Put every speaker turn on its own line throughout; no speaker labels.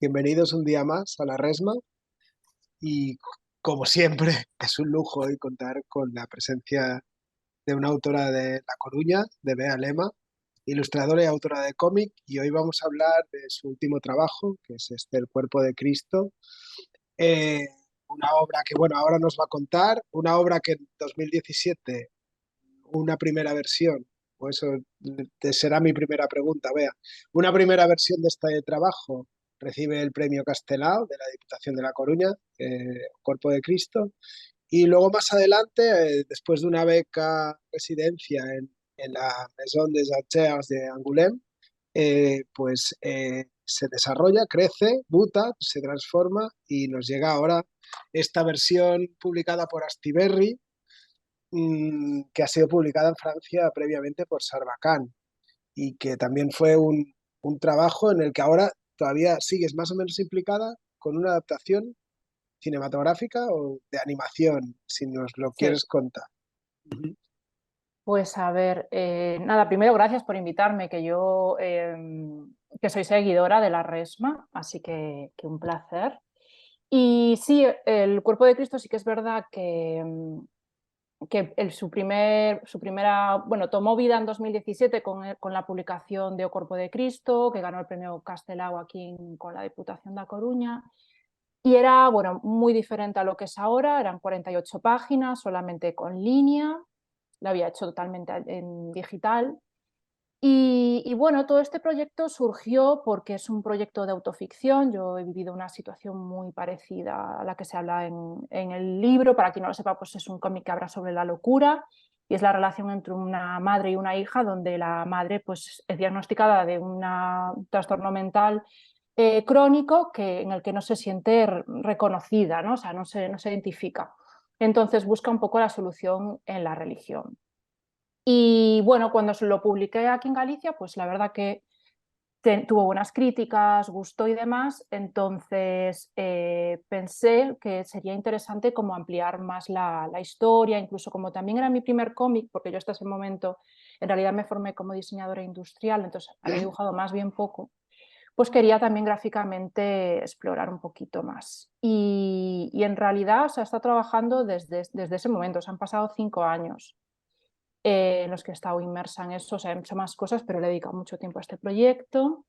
Bienvenidos un día más a la Resma y como siempre es un lujo hoy contar con la presencia de una autora de La Coruña, de Bea Lema, ilustradora y autora de cómic, y hoy vamos a hablar de su último trabajo, que es El Cuerpo de Cristo. Eh, una obra que, bueno, ahora nos va a contar, una obra que en 2017, una primera versión, o eso será mi primera pregunta, Bea, una primera versión de este trabajo recibe el premio Castelao de la Diputación de La Coruña, Cuerpo de Cristo, y luego más adelante, después de una beca residencia en la Maison des Arts de Angoulême, se desarrolla, crece, muta, se transforma y nos llega ahora esta versión publicada por Astiberri, que ha sido publicada en Francia previamente por Sarbacán y que también fue un trabajo en el que ahora todavía sigues más o menos implicada con una adaptación cinematográfica o de animación, si nos lo
Sí,
quieres contar. Ujú.
pues a ver, nada, primero gracias por invitarme, que soy seguidora de la Resma, así que un placer. Y sí, el Cuerpo de Cristo sí que es verdad que su primera, bueno, tomó vida en 2017 con la publicación de O Corpo de Cristo, que ganó el premio Castelao aquí con la Diputación de A Coruña. Y era, bueno, muy diferente a lo que es ahora, eran 48 páginas, solamente con línea, lo había hecho totalmente en digital. Y bueno, todo este proyecto surgió porque es un proyecto de autoficción. Yo he vivido una situación muy parecida a la que se habla en el libro. Para quien no lo sepa, pues es un cómic que habla sobre la locura y es la relación entre una madre y una hija, donde la madre pues, es diagnosticada de un trastorno mental crónico en el que no se siente reconocida, ¿no? O sea, no se identifica. Entonces busca un poco la solución en la religión. Y bueno, cuando se lo publiqué aquí en Galicia, pues la verdad que tuvo buenas críticas, gustó y demás, entonces pensé que sería interesante como ampliar más la historia, incluso como también era mi primer cómic, porque yo hasta ese momento en realidad me formé como diseñadora industrial, entonces había dibujado más bien poco, pues quería también gráficamente explorar un poquito más. Y en realidad, o sea, está trabajando desde ese momento, o sea, han pasado 5 años en los que he estado inmersa en eso, o sea, he hecho más cosas, pero le he dedicado mucho tiempo a este proyecto.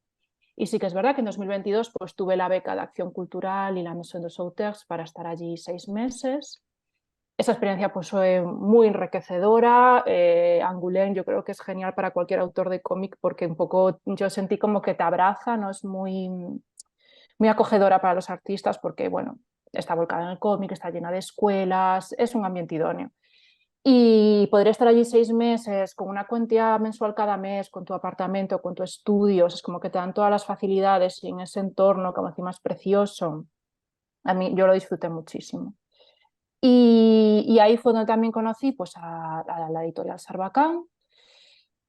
Y sí que es verdad que en 2022 pues, tuve la beca de Acción Cultural y la Maison des Auteurs para estar allí 6 meses. Esa experiencia pues, fue muy enriquecedora. Angoulême yo creo que es genial para cualquier autor de cómic porque un poco yo sentí como que te abraza, ¿no? Es muy acogedora para los artistas porque, bueno, está volcada en el cómic, está llena de escuelas, es un ambiente idóneo. Y poder estar allí 6 meses con una cuantía mensual cada mes, con tu apartamento, con tu estudio, es como que te dan todas las facilidades y en ese entorno, como encima es precioso. A mí yo lo disfruté muchísimo. Y ahí fue donde también conocí pues, a la editorial Sarbacán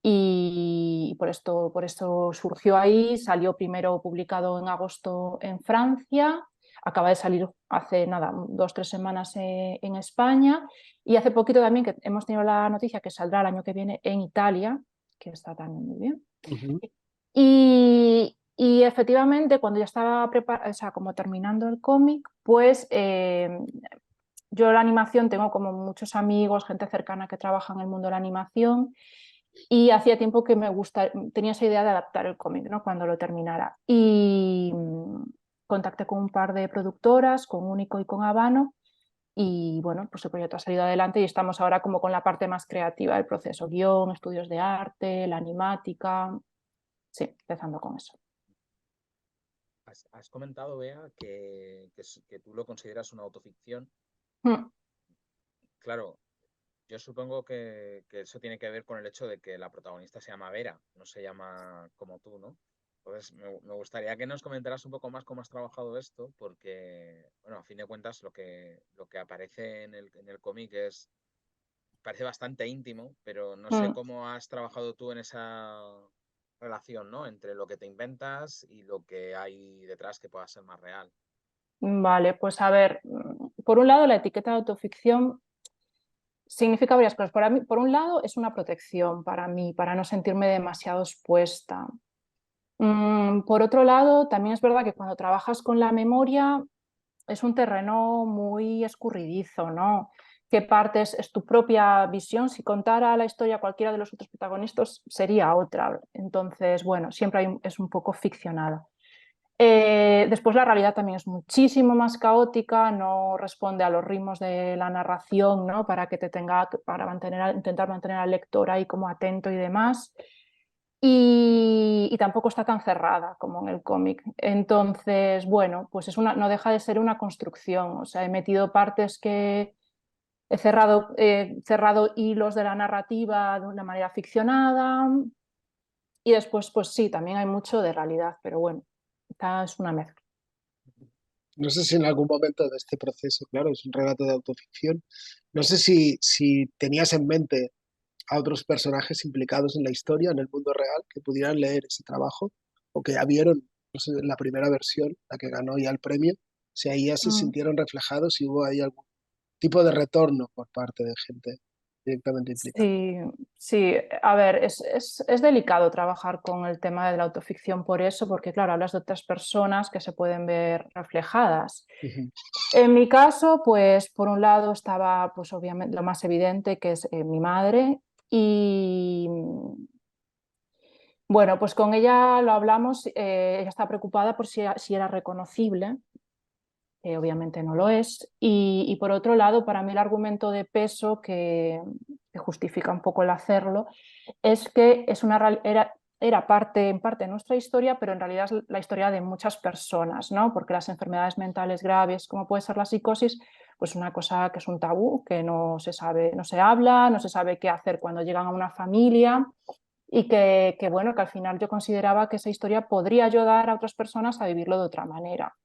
y por esto surgió ahí, salió primero publicado en agosto en Francia, acaba de salir hace nada, 2 o 3 semanas en España y hace poquito también que hemos tenido la noticia que saldrá el año que viene en Italia, que está también muy bien.
Ujú.
Y efectivamente, cuando ya estaba o sea, como terminando el cómic, pues yo la animación tengo como muchos amigos, gente cercana que trabaja en el mundo de la animación y hacía tiempo que tenía esa idea de adaptar el cómic, ¿no? Cuando lo terminara. Y contacté con un par de productoras, con Único y con Habano, y bueno, pues el proyecto ha salido adelante y estamos ahora como con la parte más creativa del proceso, guión, estudios de arte, la animática, sí, empezando con eso.
Has comentado, Bea, que tú lo consideras una autoficción.
Mm.
Claro, yo supongo que eso tiene que ver con el hecho de que la protagonista se llama Vera, no se llama como tú, ¿no? Entonces, me gustaría que nos comentaras un poco más cómo has trabajado esto, porque, bueno, a fin de cuentas, lo que aparece en el cómic parece bastante íntimo, pero no sé
Mm.
cómo has trabajado tú en esa relación, ¿no? Entre lo que te inventas y lo que hay detrás que pueda ser más real.
Vale, pues a ver, por un lado la etiqueta de autoficción significa varias cosas. Por un lado es una protección para mí, para no sentirme demasiado expuesta. Por otro lado, también es verdad que cuando trabajas con la memoria es un terreno muy escurridizo, ¿no? ¿Qué partes es tu propia visión? Si contara la historia cualquiera de los otros protagonistas sería otra. Entonces, bueno, siempre es un poco ficcionada. Después la realidad también es muchísimo más caótica, no responde a los ritmos de la narración, ¿no? Para que te tenga, para intentar mantener al lector ahí como atento y demás. Y tampoco está tan cerrada como en el cómic. Entonces, bueno, pues no deja de ser una construcción. O sea, he metido partes que cerrado hilos de la narrativa de una manera ficcionada y después, pues sí, también hay mucho de realidad, pero bueno, esta es una mezcla.
No sé si en algún momento de este proceso, claro, es un relato de autoficción, no sé si tenías en mente a otros personajes implicados en la historia, en el mundo real, que pudieran leer ese trabajo o que ya vieron, no sé, la primera versión, la que ganó ya el premio, si ahí ya se
Mm.
sintieron reflejados y hubo ahí algún tipo de retorno por parte de gente directamente implicada.
Sí, sí, a ver, es delicado trabajar con el tema de la autoficción por eso, porque claro, hablas de otras personas que se pueden ver reflejadas.
Ujú.
En mi caso, pues por un lado estaba pues obviamente lo más evidente que es mi madre y bueno, pues con ella lo hablamos, ella está preocupada por si era reconocible, que obviamente no lo es, y por otro lado, para mí el argumento de peso que justifica un poco el hacerlo es que era parte, en parte nuestra historia, pero en realidad es la historia de muchas personas, ¿no? Porque las enfermedades mentales graves, como puede ser la psicosis, pues una cosa que es un tabú, que no se sabe, no se habla, no se sabe qué hacer cuando llegan a una familia y bueno, que al final yo consideraba que esa historia podría ayudar a otras personas a vivirlo de otra manera.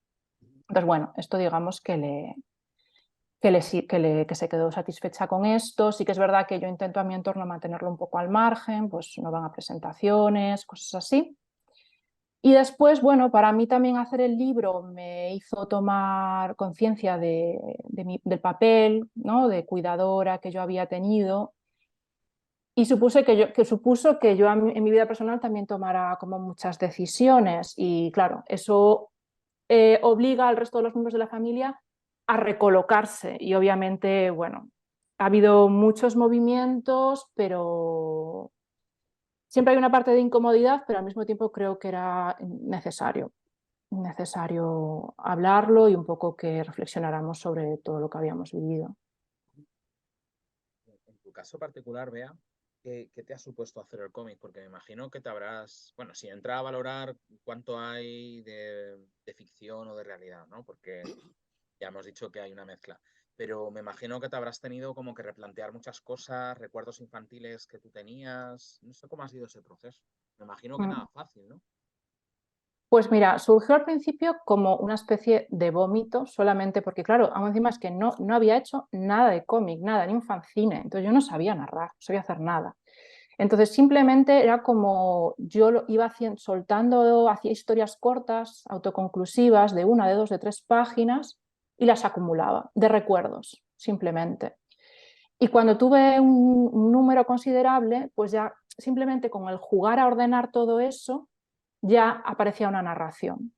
Entonces, bueno, esto digamos que se quedó satisfecha con esto. Sí que es verdad que yo intento a mi entorno mantenerlo un poco al margen, pues no van a presentaciones, cosas así. Y después, bueno, para mí también hacer el libro me hizo tomar conciencia del papel, ¿no? De cuidadora que yo había tenido y supuso que yo en mi vida personal también tomara como muchas decisiones y claro, eso obliga al resto de los miembros de la familia a recolocarse y obviamente, bueno, ha habido muchos movimientos, pero siempre hay una parte de incomodidad, pero al mismo tiempo creo que era necesario hablarlo y un poco que reflexionáramos sobre todo lo que habíamos vivido.
En tu caso particular, Bea, ¿qué te ha supuesto hacer el cómic? Porque me imagino que te habrás, bueno, si entra a valorar cuánto hay de ficción o de realidad, ¿no? Porque ya hemos dicho que hay una mezcla, pero me imagino que te habrás tenido como que replantear muchas cosas, recuerdos infantiles que tú tenías, no sé cómo ha sido ese proceso. Me imagino que
Mm.
nada fácil, ¿no?
Pues mira, surgió al principio como una especie de vómito, solamente porque, claro, aún encima es que no había hecho nada de cómic, nada, ni un fanzine, entonces yo no sabía narrar, no sabía hacer nada. Entonces simplemente era como yo lo iba soltando, hacía historias cortas, autoconclusivas, de una, de dos, de tres páginas y las acumulaba, de recuerdos, simplemente. Y cuando tuve un número considerable, pues ya simplemente con el jugar a ordenar todo eso, ya aparecía una narración.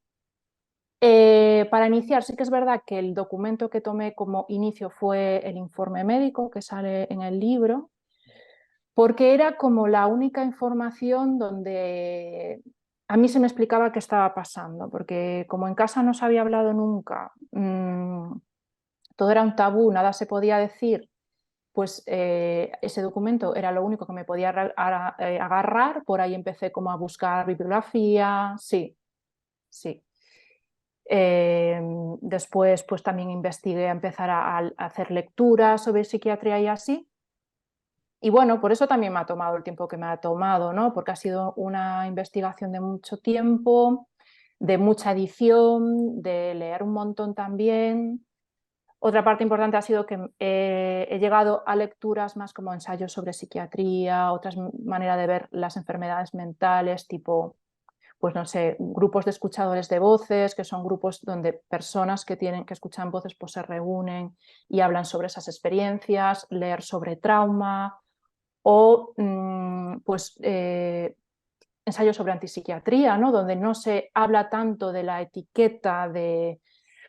Para iniciar, sí que es verdad que el documento que tomé como inicio fue el informe médico que sale en el libro, porque era como la única información donde a mí se me explicaba qué estaba pasando, porque como en casa no se había hablado nunca, todo era un tabú, nada se podía decir, pues ese documento era lo único que me podía agarrar, por ahí empecé como a buscar bibliografía, sí, sí. Después pues también investigué a empezar a hacer lecturas sobre psiquiatría y así. Y bueno, por eso también me ha tomado el tiempo que me ha tomado, ¿no? Porque ha sido una investigación de mucho tiempo, de mucha edición, de leer un montón también. Otra parte importante ha sido que he llegado a lecturas más como ensayos sobre psiquiatría, otras maneras de ver las enfermedades mentales, tipo, pues no sé, grupos de escuchadores de voces, que son grupos donde personas que escuchan voces pues se reúnen y hablan sobre esas experiencias, leer sobre trauma o pues ensayo sobre antipsiquiatría, ¿no? Donde no se habla tanto de la etiqueta de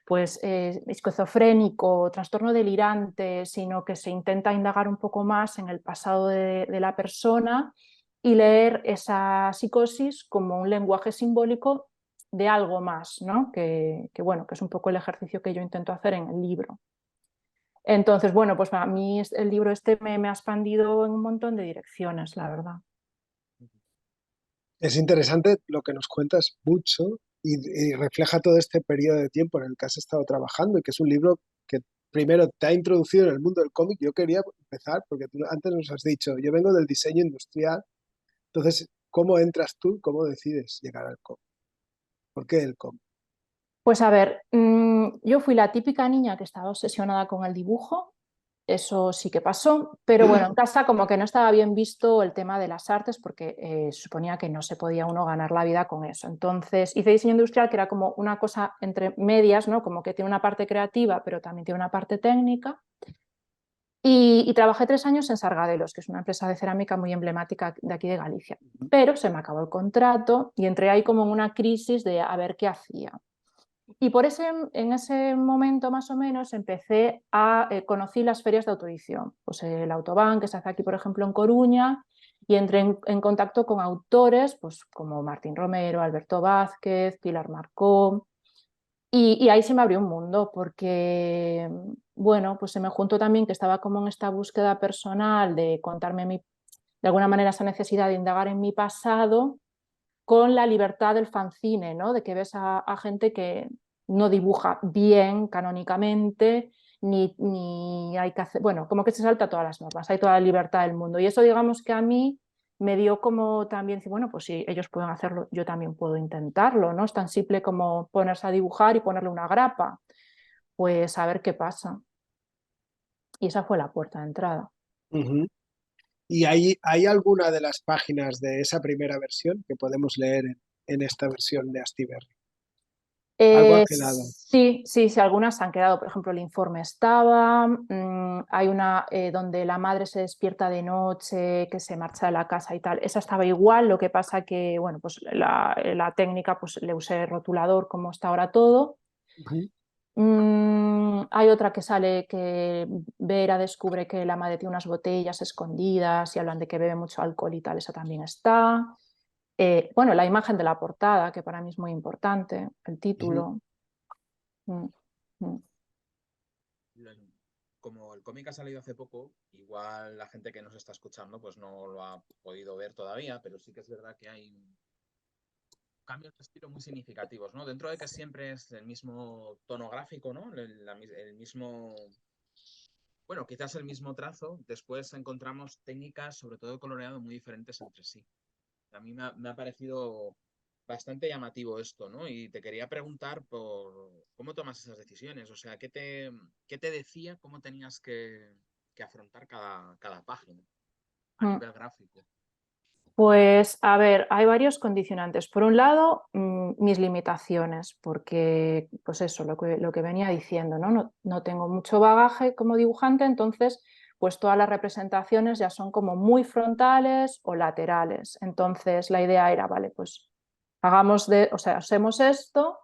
pues, esquizofrénico, trastorno delirante, sino que se intenta indagar un poco más en el pasado de la persona y leer esa psicosis como un lenguaje simbólico de algo más, ¿no? Bueno, que es un poco el ejercicio que yo intento hacer en el libro. Entonces, bueno, pues a mí el libro este me ha expandido en un montón de direcciones, la verdad.
Es interesante lo que nos cuentas mucho y refleja todo este periodo de tiempo en el que has estado trabajando y que es un libro que primero te ha introducido en el mundo del cómic. Yo quería empezar porque tú antes nos has dicho, yo vengo del diseño industrial, entonces, ¿cómo entras tú? ¿Cómo decides llegar al cómic? ¿Por qué el cómic?
Pues a ver, yo fui la típica niña que estaba obsesionada con el dibujo, eso sí que pasó, pero bueno, en casa como que no estaba bien visto el tema de las artes porque suponía que no se podía uno ganar la vida con eso. Entonces hice diseño industrial, que era como una cosa entre medias, ¿no? Como que tiene una parte creativa, pero también tiene una parte técnica. Y trabajé 3 años en Sargadelos, que es una empresa de cerámica muy emblemática de aquí de Galicia. Pero se me acabó el contrato y entré ahí como en una crisis de a ver qué hacía. Y en ese momento más o menos empecé conocí las ferias de autoedición, pues el Autobán, que se hace aquí por ejemplo en Coruña, y entré en contacto con autores pues, como Martín Romero, Alberto Vázquez, Pilar Marcó, y ahí se me abrió un mundo porque, bueno, pues se me juntó también que estaba como en esta búsqueda personal de contarme de alguna manera esa necesidad de indagar en mi pasado con la libertad del fanzine, ¿no? De que ves a gente que no dibuja bien canónicamente, ni hay que hacer, bueno, como que se salta todas las normas, hay toda la libertad del mundo. Y eso digamos que a mí me dio como también, bueno, pues si ellos pueden hacerlo, yo también puedo intentarlo, ¿no? Es tan simple como ponerse a dibujar y ponerle una grapa, pues a ver qué pasa. Y esa fue la puerta de entrada.
Ujú. ¿Y hay alguna de las páginas de esa primera versión que podemos leer en esta versión de Astiberri? Algo ha quedado.
Sí, sí, sí, algunas han quedado. Por ejemplo, el informe estaba. Hay una donde la madre se despierta de noche, que se marcha de la casa y tal. Esa estaba igual, lo que pasa que, bueno, pues la técnica, pues le usé rotulador como está ahora todo.
Ujú.
Hay otra que sale que Vera descubre que la madre tiene unas botellas escondidas y hablan de que bebe mucho alcohol y tal. Esa también está. Bueno, la imagen de la portada, que para mí es muy importante, el
Ujú.
título. Mm, mm.
Como el cómic ha salido hace poco, igual la gente que nos está escuchando pues no lo ha podido ver todavía, pero sí que es verdad que hay cambios de estilo muy significativos, ¿no? Dentro de que siempre es el mismo tono gráfico, ¿no? El mismo, bueno, quizás el mismo trazo, después encontramos técnicas, sobre todo de coloreado, muy diferentes entre sí. A mí me ha parecido bastante llamativo esto, ¿no? Y te quería preguntar por cómo tomas esas decisiones, o sea, qué te decía, cómo tenías que afrontar cada página a
Mm.
nivel gráfico.
Pues a ver, hay varios condicionantes. Por un lado, mis limitaciones, porque pues eso, lo que venía diciendo, ¿no? No tengo mucho bagaje como dibujante, entonces pues todas las representaciones ya son como muy frontales o laterales. Entonces la idea era, vale, pues o sea, hacemos esto,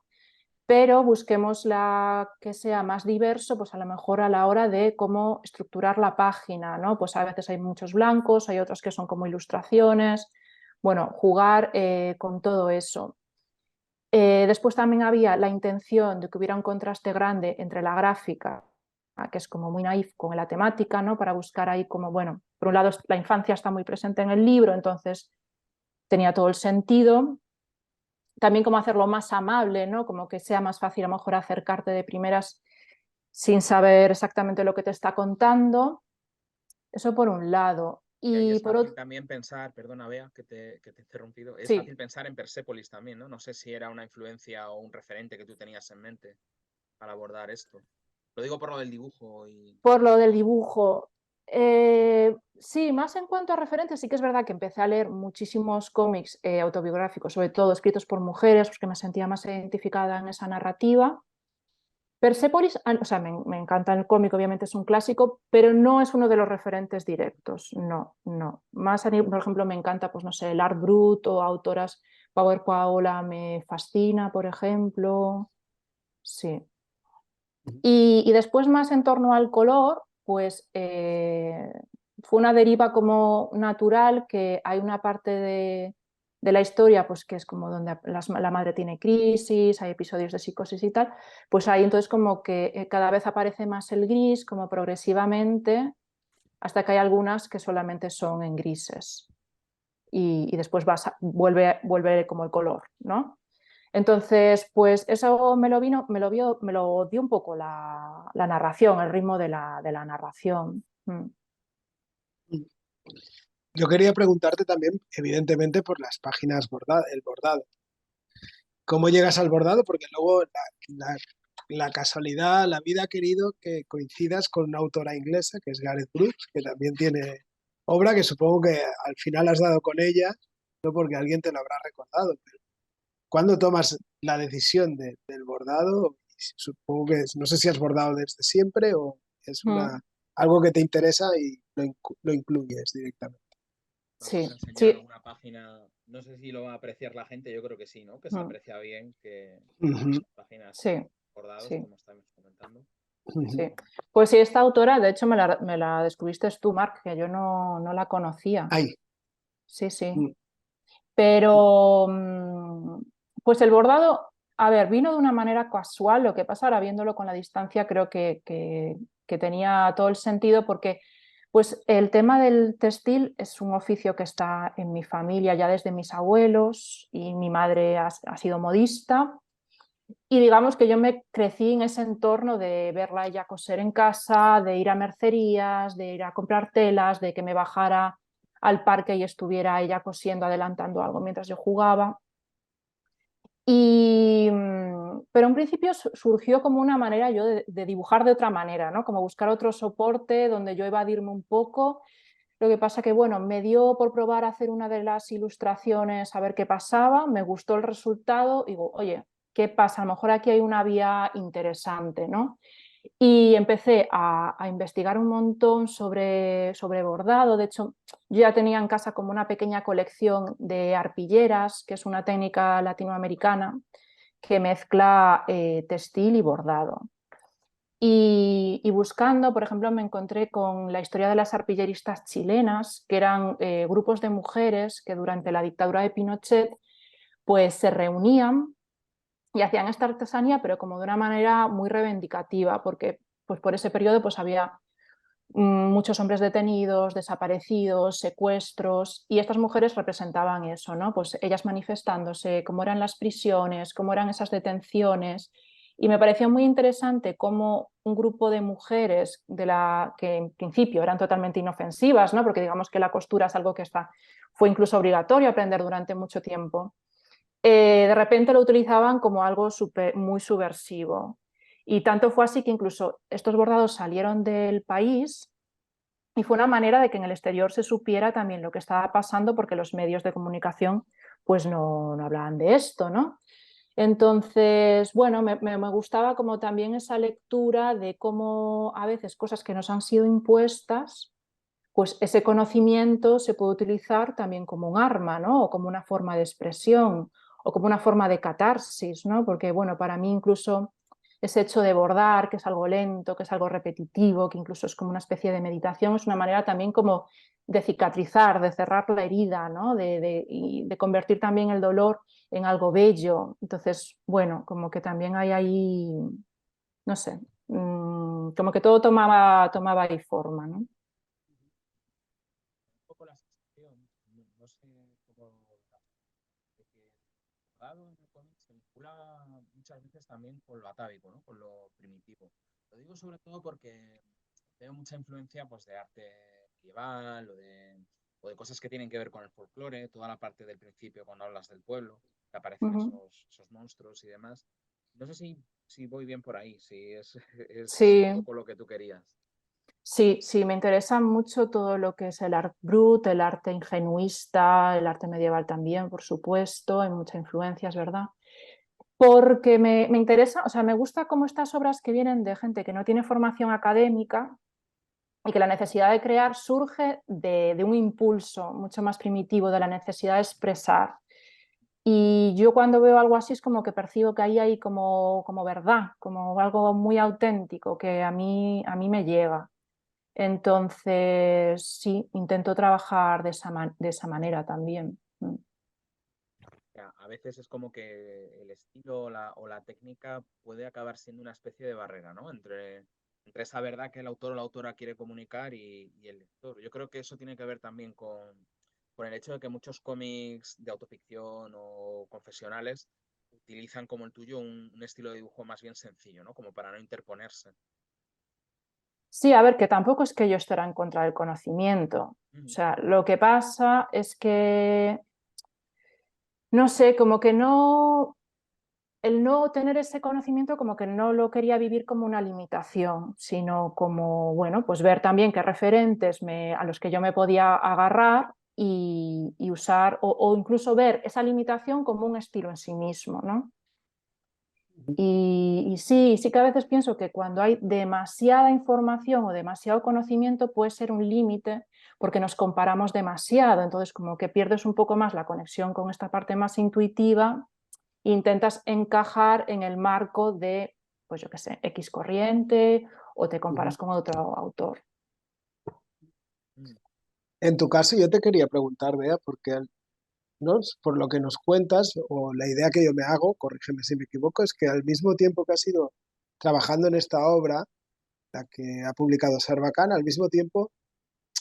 pero busquemos la que sea más diverso, pues a lo mejor a la hora de cómo estructurar la página, ¿no? Pues a veces hay muchos blancos, hay otros que son como ilustraciones, bueno, jugar con todo eso. Después también había la intención de que hubiera un contraste grande entre la gráfica, que es como muy naif con la temática, ¿no? Para buscar ahí como, bueno, por un lado la infancia está muy presente en el libro, entonces tenía todo el sentido. También cómo hacerlo más amable, ¿no? Como que sea más fácil a lo mejor acercarte de primeras sin saber exactamente lo que te está contando. Eso por un lado.
Y ahí
Y
es
por
fácil
otro,
también pensar, perdona Bea, que te he interrumpido, es
sí,
fácil pensar en Persépolis también, ¿no? No sé si era una influencia o un referente que tú tenías en mente para abordar esto. Lo digo por lo del dibujo y...
por lo del dibujo. Sí, más en cuanto a referentes, sí que es verdad que empecé a leer muchísimos cómics autobiográficos, sobre todo escritos por mujeres, porque me sentía más identificada en esa narrativa. Persepolis, o sea, me encanta el cómic, obviamente es un clásico, pero no es uno de los referentes directos, no, no. Más, por ejemplo, me encanta, pues no sé, el Art Brut o autoras, Power Paola me fascina, por ejemplo, sí. Y después más en torno al color, pues fue una deriva como natural, que hay una parte de la historia pues que es como donde la madre tiene crisis, hay episodios de psicosis y tal, pues ahí entonces como que cada vez aparece más el gris, como progresivamente, hasta que hay algunas que solamente son en grises y después vuelve como el color, ¿no? Entonces, pues eso me lo dio un poco la narración, el ritmo de la narración.
Yo quería preguntarte también, evidentemente, por las páginas el bordado. ¿Cómo llegas al bordado? Porque luego la casualidad, la vida ha querido que coincidas con una autora inglesa, que es Gareth Brooks, que también tiene obra que supongo que al final has dado con ella, no porque alguien te lo habrá recordado. Pero ¿cuándo tomas la decisión del bordado? Supongo que, no sé si has bordado desde siempre o es
Mm.
algo que te interesa y lo incluyes directamente.
Vamos
Sí,
a enseñar
sí.
alguna página, no sé si lo va a apreciar la gente, yo creo que sí, ¿no? Que se
Mm.
aprecia bien que
Ujú,
páginas
Sí,
bordados,
sí,
como estamos comentando.
ujú.
sí. Pues sí, esta autora, de hecho, me la descubriste tú, Marc, que yo no la conocía.
Ay,
Sí, sí.
mm,
Pero, pues el bordado, a ver, vino de una manera casual. Lo que pasa ahora viéndolo con la distancia, creo que tenía todo el sentido, porque pues el tema del textil es un oficio que está en mi familia ya desde mis abuelos, y mi madre ha sido modista, y digamos que yo me crecí en ese entorno de verla ella coser en casa, de ir a mercerías, de ir a comprar telas, de que me bajara al parque y estuviera ella cosiendo, adelantando algo mientras yo jugaba. Pero en principio surgió como una manera yo de dibujar de otra manera, ¿no? Como buscar otro soporte donde yo evadirme un poco. Lo que pasa que, bueno, me dio por probar a hacer una de las ilustraciones a ver qué pasaba, me gustó el resultado y digo, oye, ¿qué pasa? A lo mejor aquí hay una vía interesante, ¿no? Y empecé a investigar un montón sobre bordado. De hecho, yo ya tenía en casa como una pequeña colección de arpilleras, que es una técnica latinoamericana que mezcla textil y bordado. Y buscando, por ejemplo, me encontré con la historia de las arpilleristas chilenas, que eran grupos de mujeres que durante la dictadura de Pinochet pues se reunían y hacían esta artesanía, pero como de una manera muy reivindicativa, porque pues por ese periodo pues había muchos hombres detenidos, desaparecidos, secuestros, y estas mujeres representaban eso, ¿no? Pues ellas manifestándose, cómo eran las prisiones, cómo eran esas detenciones, y me pareció muy interesante cómo un grupo de mujeres que en principio eran totalmente inofensivas, ¿no? Porque digamos que la costura es algo que fue incluso obligatorio aprender durante mucho tiempo, de repente lo utilizaban como algo muy subversivo. Y tanto fue así que incluso estos bordados salieron del país y fue una manera de que en el exterior se supiera también lo que estaba pasando, porque los medios de comunicación pues no hablaban de esto, ¿no? Entonces, bueno, me gustaba como también esa lectura de cómo a veces cosas que nos han sido impuestas, pues ese conocimiento se puede utilizar también como un arma, ¿no? O como una forma de expresión, o como una forma de catarsis, ¿no? Porque, bueno, para mí incluso ese hecho de bordar, que es algo lento, que es algo repetitivo, que incluso es como una especie de meditación, es una manera también como de cicatrizar, de cerrar la herida, ¿no? Y de convertir también el dolor en algo bello. Entonces, bueno, como que también hay ahí, no sé, como que todo tomaba ahí forma, ¿no?
Un poco la sensación, no sé cómo, de que el bordado en el cómic se vincula muchas veces también con lo atávico, ¿no? Con lo primitivo. Lo digo sobre todo porque veo mucha influencia pues, de arte medieval o de cosas que tienen que ver con el folclore, toda la parte del principio cuando hablas del pueblo, que aparecen
Ujú.
esos monstruos y demás. No sé si voy bien por ahí, si es un
Sí,
poco lo que tú querías.
sí, sí, me interesa mucho todo lo que es el art brut, el arte ingenuista, el arte medieval también, por supuesto, hay mucha influencia, es verdad. Porque me interesa, o sea, me gusta como estas obras que vienen de gente que no tiene formación académica y que la necesidad de crear surge de un impulso mucho más primitivo, de la necesidad de expresar. Y yo cuando veo algo así es como que percibo que ahí hay como verdad, como algo muy auténtico que a mí me llega. Entonces, sí, intento trabajar de esa manera también.
A veces es como que el estilo o la técnica puede acabar siendo una especie de barrera, ¿no? Entre esa verdad que el autor o la autora quiere comunicar y el lector. Yo creo que eso tiene que ver también con el hecho de que muchos cómics de autoficción o confesionales utilizan como el tuyo un estilo de dibujo más bien sencillo, ¿no? Como para no interponerse.
Sí, a ver, que tampoco es que yo esté en contra del conocimiento. O sea, lo que pasa es que, no sé, como que no, el no tener ese conocimiento como que no lo quería vivir como una limitación, sino como, bueno, pues ver también qué referentes a los que yo me podía agarrar y usar, o incluso ver esa limitación como un estilo en sí mismo, ¿no? Y sí, sí que a veces pienso que cuando hay demasiada información o demasiado conocimiento puede ser un límite porque nos comparamos demasiado, entonces como que pierdes un poco más la conexión con esta parte más intuitiva e intentas encajar en el marco de, pues yo qué sé, X corriente o te comparas con otro autor.
En tu caso, yo te quería preguntar, Bea, porque ¿no? Por lo que nos cuentas, o la idea que yo me hago, corrígeme si me equivoco, es que al mismo tiempo que has ido trabajando en esta obra, la que ha publicado Sarbacán, al mismo tiempo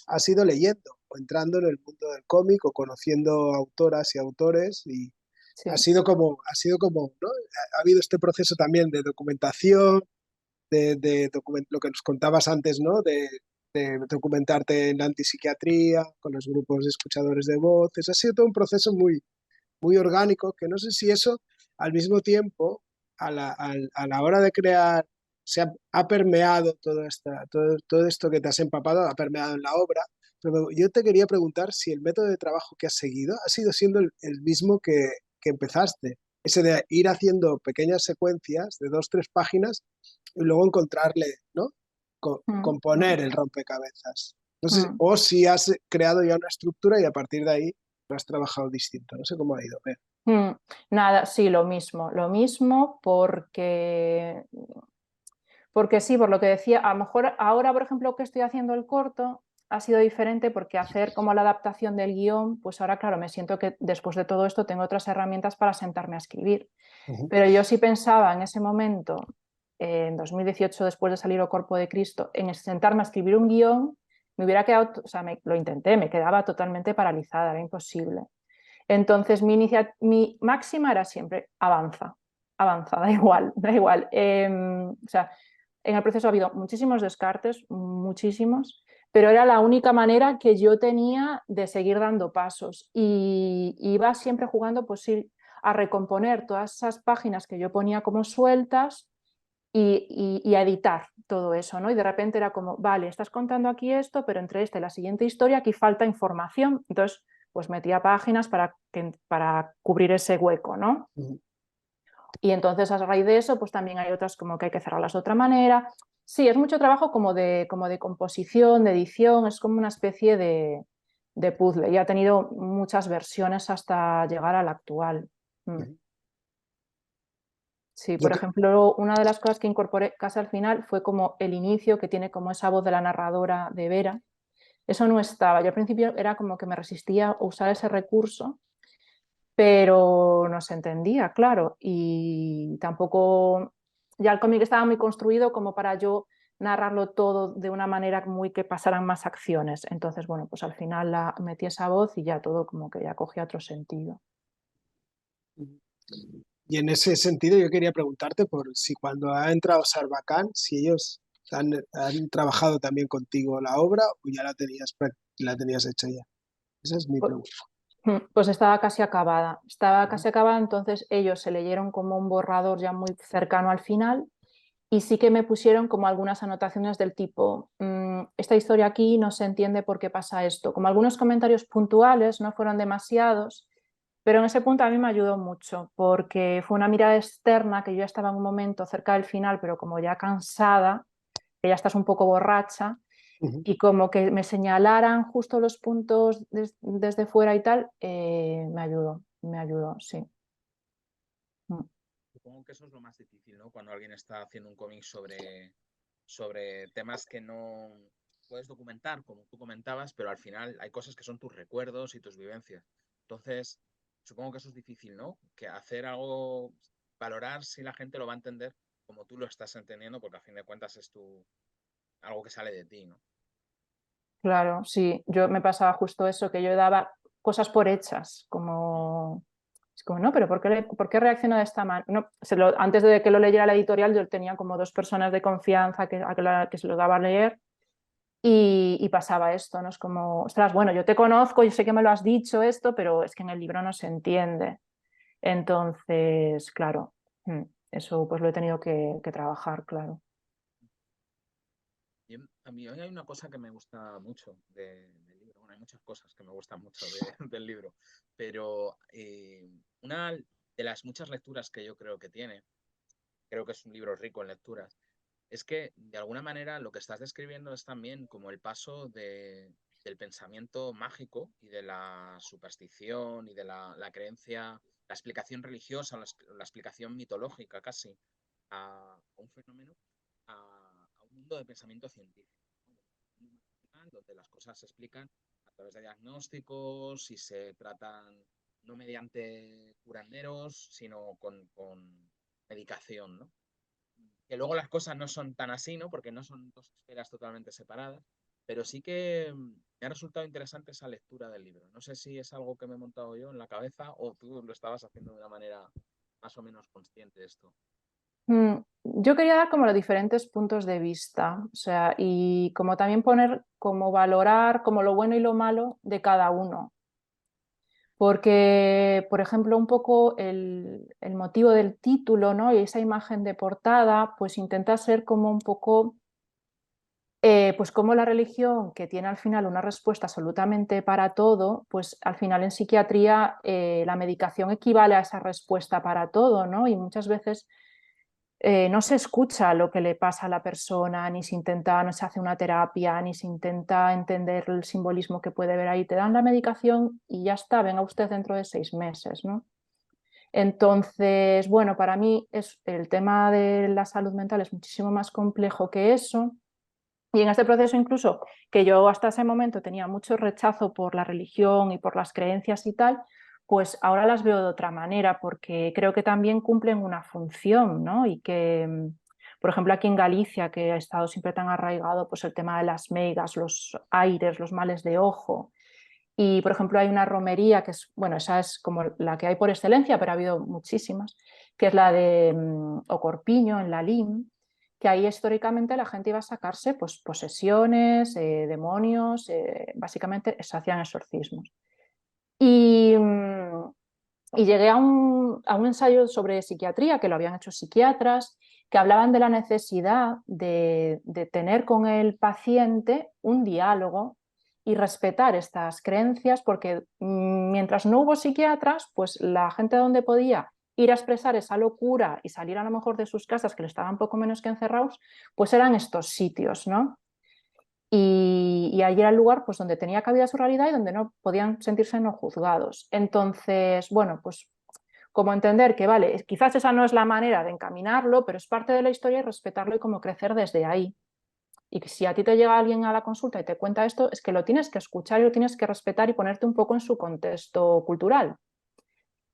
has ido leyendo o entrando en el mundo del cómic o conociendo autoras y autores y
Sí.
ha sido como, ¿no? Ha habido este proceso también de documentación, lo que nos contabas antes, ¿no? De documentarte en la antipsiquiatría, con los grupos de escuchadores de voces. Ha sido todo un proceso muy orgánico, que no sé si eso al mismo tiempo, a la hora de crear, ha permeado todo esto que te has empapado, ha permeado en la obra. Pero yo te quería preguntar si el método de trabajo que has seguido ha sido siendo el mismo que empezaste, ese de ir haciendo pequeñas secuencias de 2, 3 páginas y luego encontrarle, ¿no? Componer el rompecabezas. No sé, o si has creado ya una estructura y a partir de ahí lo has trabajado distinto. No sé cómo ha ido.
Nada, sí, lo mismo porque sí, por lo que decía, a lo mejor ahora, por ejemplo, que estoy haciendo el corto, ha sido diferente porque hacer como la adaptación del guión, pues ahora, claro, me siento que después de todo esto tengo otras herramientas para sentarme a escribir. Pero yo sí pensaba en ese momento, en 2018, después de salir O Corpo de Cristo, en sentarme a escribir un guión, me hubiera quedado, o sea, lo intenté, me quedaba totalmente paralizada, era imposible. Entonces mi máxima era siempre avanza, avanza, da igual, da igual. O sea, en el proceso ha habido muchísimos descartes, muchísimos, pero era la única manera que yo tenía de seguir dando pasos y iba siempre jugando pues, sí, a recomponer todas esas páginas que yo ponía como sueltas y a editar todo eso, ¿no? Y de repente era como, vale, estás contando aquí esto, pero entre esta y la siguiente historia aquí falta información, entonces pues metía páginas para cubrir ese hueco, ¿no? Y entonces a raíz de eso, pues también hay otras como que hay que cerrarlas de otra manera. Sí, es mucho trabajo como de composición, de edición, es como una especie de puzzle y ha tenido muchas versiones hasta llegar a la actual. Sí,
Yo
por ejemplo, una de las cosas que incorporé casi al final fue como el inicio, que tiene como esa voz de la narradora de Vera. Eso no estaba. Yo al principio era como que me resistía a usar ese recurso, pero no se entendía, claro, y tampoco, ya el cómic estaba muy construido como para yo narrarlo todo de una manera muy que pasaran más acciones. Entonces, bueno, pues al final metí esa voz y ya todo como que ya cogía otro sentido.
Y en ese sentido yo quería preguntarte por si cuando ha entrado Sarbacán, si ellos han trabajado también contigo la obra o ya la tenías hecha ya. Esa es mi pregunta.
Pues estaba casi acabada, entonces ellos se leyeron como un borrador ya muy cercano al final y sí que me pusieron como algunas anotaciones del tipo, esta historia aquí no se entiende por qué pasa esto, como algunos comentarios puntuales, no fueron demasiados, Pero en ese punto a mí me ayudó mucho, porque fue una mirada externa que yo ya estaba en un momento cerca del final, pero como ya cansada, que ya estás un poco borracha, y como que me señalaran justo los puntos desde fuera y tal, me ayudó, sí.
Supongo que eso es lo más difícil, ¿no? Cuando alguien está haciendo un cómic sobre temas que no puedes documentar, como tú comentabas, pero al final hay cosas que son tus recuerdos y tus vivencias. Entonces, supongo que eso es difícil, ¿no? Que hacer algo, valorar si la gente lo va a entender como tú lo estás entendiendo, porque a fin de cuentas es algo que sale de ti, ¿no?
Claro, sí, yo me pasaba justo eso, que yo daba cosas por hechas, como, es como, no, pero ¿por qué reacciona de esta manera? No, antes de que lo leyera la editorial, yo tenía como 2 personas de confianza que se lo daba a leer y pasaba esto, ¿no? Es como, ostras, bueno, yo te conozco, yo sé que me lo has dicho esto, pero es que en el libro no se entiende. Entonces, claro, eso pues lo he tenido que trabajar, claro.
A mí hoy hay una cosa que me gusta mucho del libro. Bueno, hay muchas cosas que me gustan mucho del libro, pero una de las muchas lecturas que yo creo que tiene, creo que es un libro rico en lecturas, es que de alguna manera lo que estás describiendo es también como el paso del pensamiento mágico y de la superstición y de la creencia, la explicación religiosa, la explicación mitológica casi a un fenómeno, a un mundo de pensamiento científico, ¿no? Donde las cosas se explican a través de diagnósticos y se tratan no mediante curanderos, sino con medicación, ¿no? Que luego las cosas no son tan así, ¿no? Porque no son dos esferas totalmente separadas, pero sí que me ha resultado interesante esa lectura del libro. No sé si es algo que me he montado yo en la cabeza o tú lo estabas haciendo de una manera más o menos consciente de esto.
Yo quería dar como los diferentes puntos de vista, o sea, y como también poner, como valorar como lo bueno y lo malo de cada uno. Porque, por ejemplo, un poco el motivo del título, ¿no? Y esa imagen de portada, pues intenta ser como un poco, pues como la religión, que tiene al final una respuesta absolutamente para todo, pues al final en psiquiatría la medicación equivale a esa respuesta para todo, ¿no? Y muchas veces no se escucha lo que le pasa a la persona, ni se intenta, no se hace una terapia, ni se intenta entender el simbolismo que puede ver ahí. Te dan la medicación y ya está, venga usted dentro de 6 meses, ¿no? Entonces, bueno, para mí el tema de la salud mental es muchísimo más complejo que eso. Y en este proceso incluso, que yo hasta ese momento tenía mucho rechazo por la religión y por las creencias y tal, pues ahora las veo de otra manera porque creo que también cumplen una función, ¿no? Y que, por ejemplo, aquí en Galicia, que ha estado siempre tan arraigado, pues el tema de las meigas, los aires, los males de ojo. Y, por ejemplo, hay una romería que es, bueno, esa es como la que hay por excelencia, pero ha habido muchísimas, que es la de Ocorpiño, en la Lim, que ahí históricamente la gente iba a sacarse pues, posesiones, demonios, básicamente se hacían exorcismos. Y, y llegué a un ensayo sobre psiquiatría, que lo habían hecho psiquiatras, que hablaban de la necesidad de tener con el paciente un diálogo y respetar estas creencias, porque mientras no hubo psiquiatras, pues la gente donde podía ir a expresar esa locura y salir a lo mejor de sus casas, que le estaban poco menos que encerrados, pues eran estos sitios, ¿no? Y allí era el lugar pues, donde tenía cabida su realidad y donde no podían sentirse no juzgados. Entonces, bueno, pues como entender que, vale, quizás esa no es la manera de encaminarlo, pero es parte de la historia y respetarlo y como crecer desde ahí. Y si a ti te llega alguien a la consulta y te cuenta esto, es que lo tienes que escuchar y lo tienes que respetar y ponerte un poco en su contexto cultural.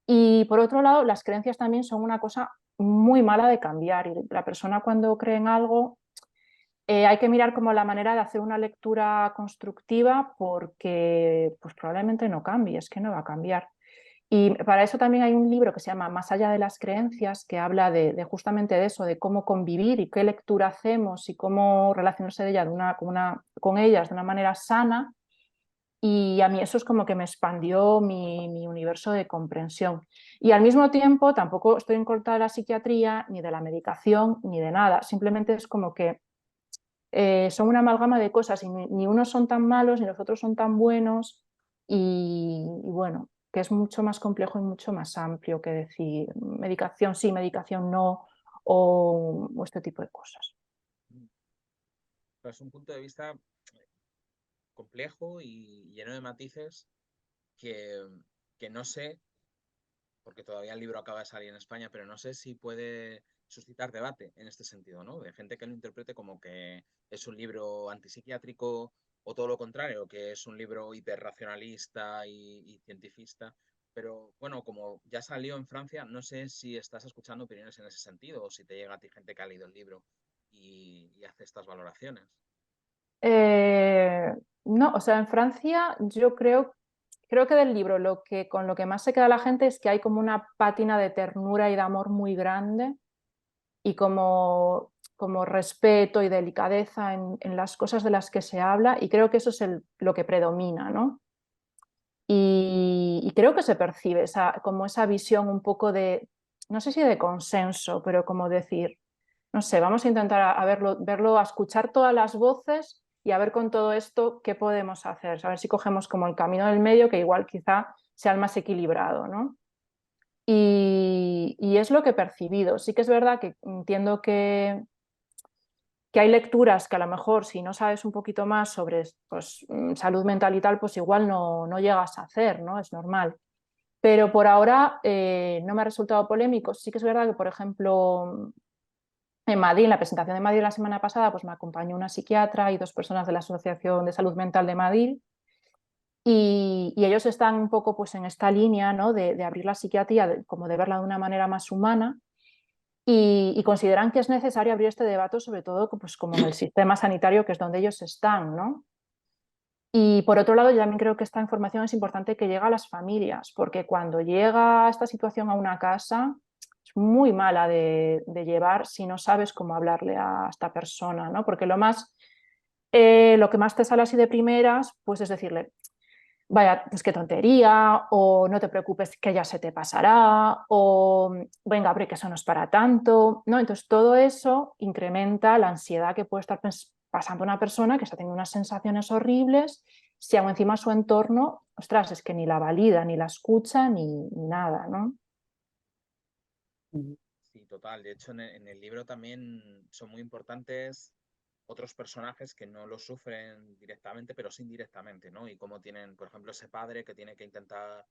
Y por otro lado, las creencias también son una cosa muy mala de cambiar y la persona cuando cree en algo hay que mirar como la manera de hacer una lectura constructiva porque pues probablemente no cambie, es que no va a cambiar. Y para eso también hay un libro que se llama Más allá de las creencias, que habla de justamente de eso, de cómo convivir y qué lectura hacemos y cómo relacionarse de ella con ellas de una manera sana. Y a mí eso es como que me expandió mi universo de comprensión. Y al mismo tiempo tampoco estoy en contra de la psiquiatría, ni de la medicación, ni de nada. Simplemente es como que son una amalgama de cosas y ni unos son tan malos ni los otros son tan buenos y bueno, que es mucho más complejo y mucho más amplio que decir medicación sí, medicación no, o este tipo de cosas.
Es un punto de vista complejo y lleno de matices que, que no sé, porque todavía el libro acaba de salir en España, pero no sé si puede suscitar debate en este sentido, ¿no? De gente que lo interprete como que es un libro antipsiquiátrico o todo lo contrario, que es un libro hiperracionalista y cientifista. Pero bueno, como ya salió en Francia, no sé si estás escuchando opiniones en ese sentido o si te llega a ti gente que ha leído el libro y hace estas valoraciones.
No, o sea, en Francia yo creo que del libro con lo que más se queda la gente es que hay como una pátina de ternura y de amor muy grande y como respeto y delicadeza en las cosas de las que se habla, y creo que eso es lo que predomina, ¿no? Y creo que se percibe como esa visión un poco de, no sé si de consenso, pero como decir, no sé, vamos a intentar verlo, a escuchar todas las voces y a ver con todo esto qué podemos hacer, a ver si cogemos como el camino del medio, que igual quizá sea el más equilibrado, ¿no? Y es lo que he percibido. Sí que es verdad que entiendo que hay lecturas que a lo mejor si no sabes un poquito más sobre pues, salud mental y tal, pues igual no llegas a hacer, ¿no? Es normal. Pero por ahora no me ha resultado polémico. Sí que es verdad que, por ejemplo, en Madrid, en la presentación de Madrid la semana pasada, pues me acompañó una psiquiatra y 2 personas de la Asociación de Salud Mental de Madrid, y ellos están un poco pues, en esta línea, ¿no? de abrir la psiquiatría, como de verla de una manera más humana, y consideran que es necesario abrir este debate, sobre todo pues, como en el sistema sanitario, que es donde ellos están, ¿no? Y por otro lado, yo también creo que esta información es importante que llegue a las familias, porque cuando llega esta situación a una casa, es muy mala de llevar si no sabes cómo hablarle a esta persona, ¿no? Porque lo que más te sale así de primeras, pues es decirle, vaya, pues qué tontería, o no te preocupes que ya se te pasará, o venga, hombre, que eso no es para tanto, ¿no? Entonces todo eso incrementa la ansiedad que puede estar pasando una persona que está teniendo unas sensaciones horribles, si aún encima su entorno, ostras, es que ni la valida, ni la escucha, ni nada, ¿no?
Sí, total. De hecho, en el libro también son muy importantes otros personajes que no lo sufren directamente, pero sí indirectamente, ¿no? Y cómo tienen, por ejemplo, ese padre que tiene que intentar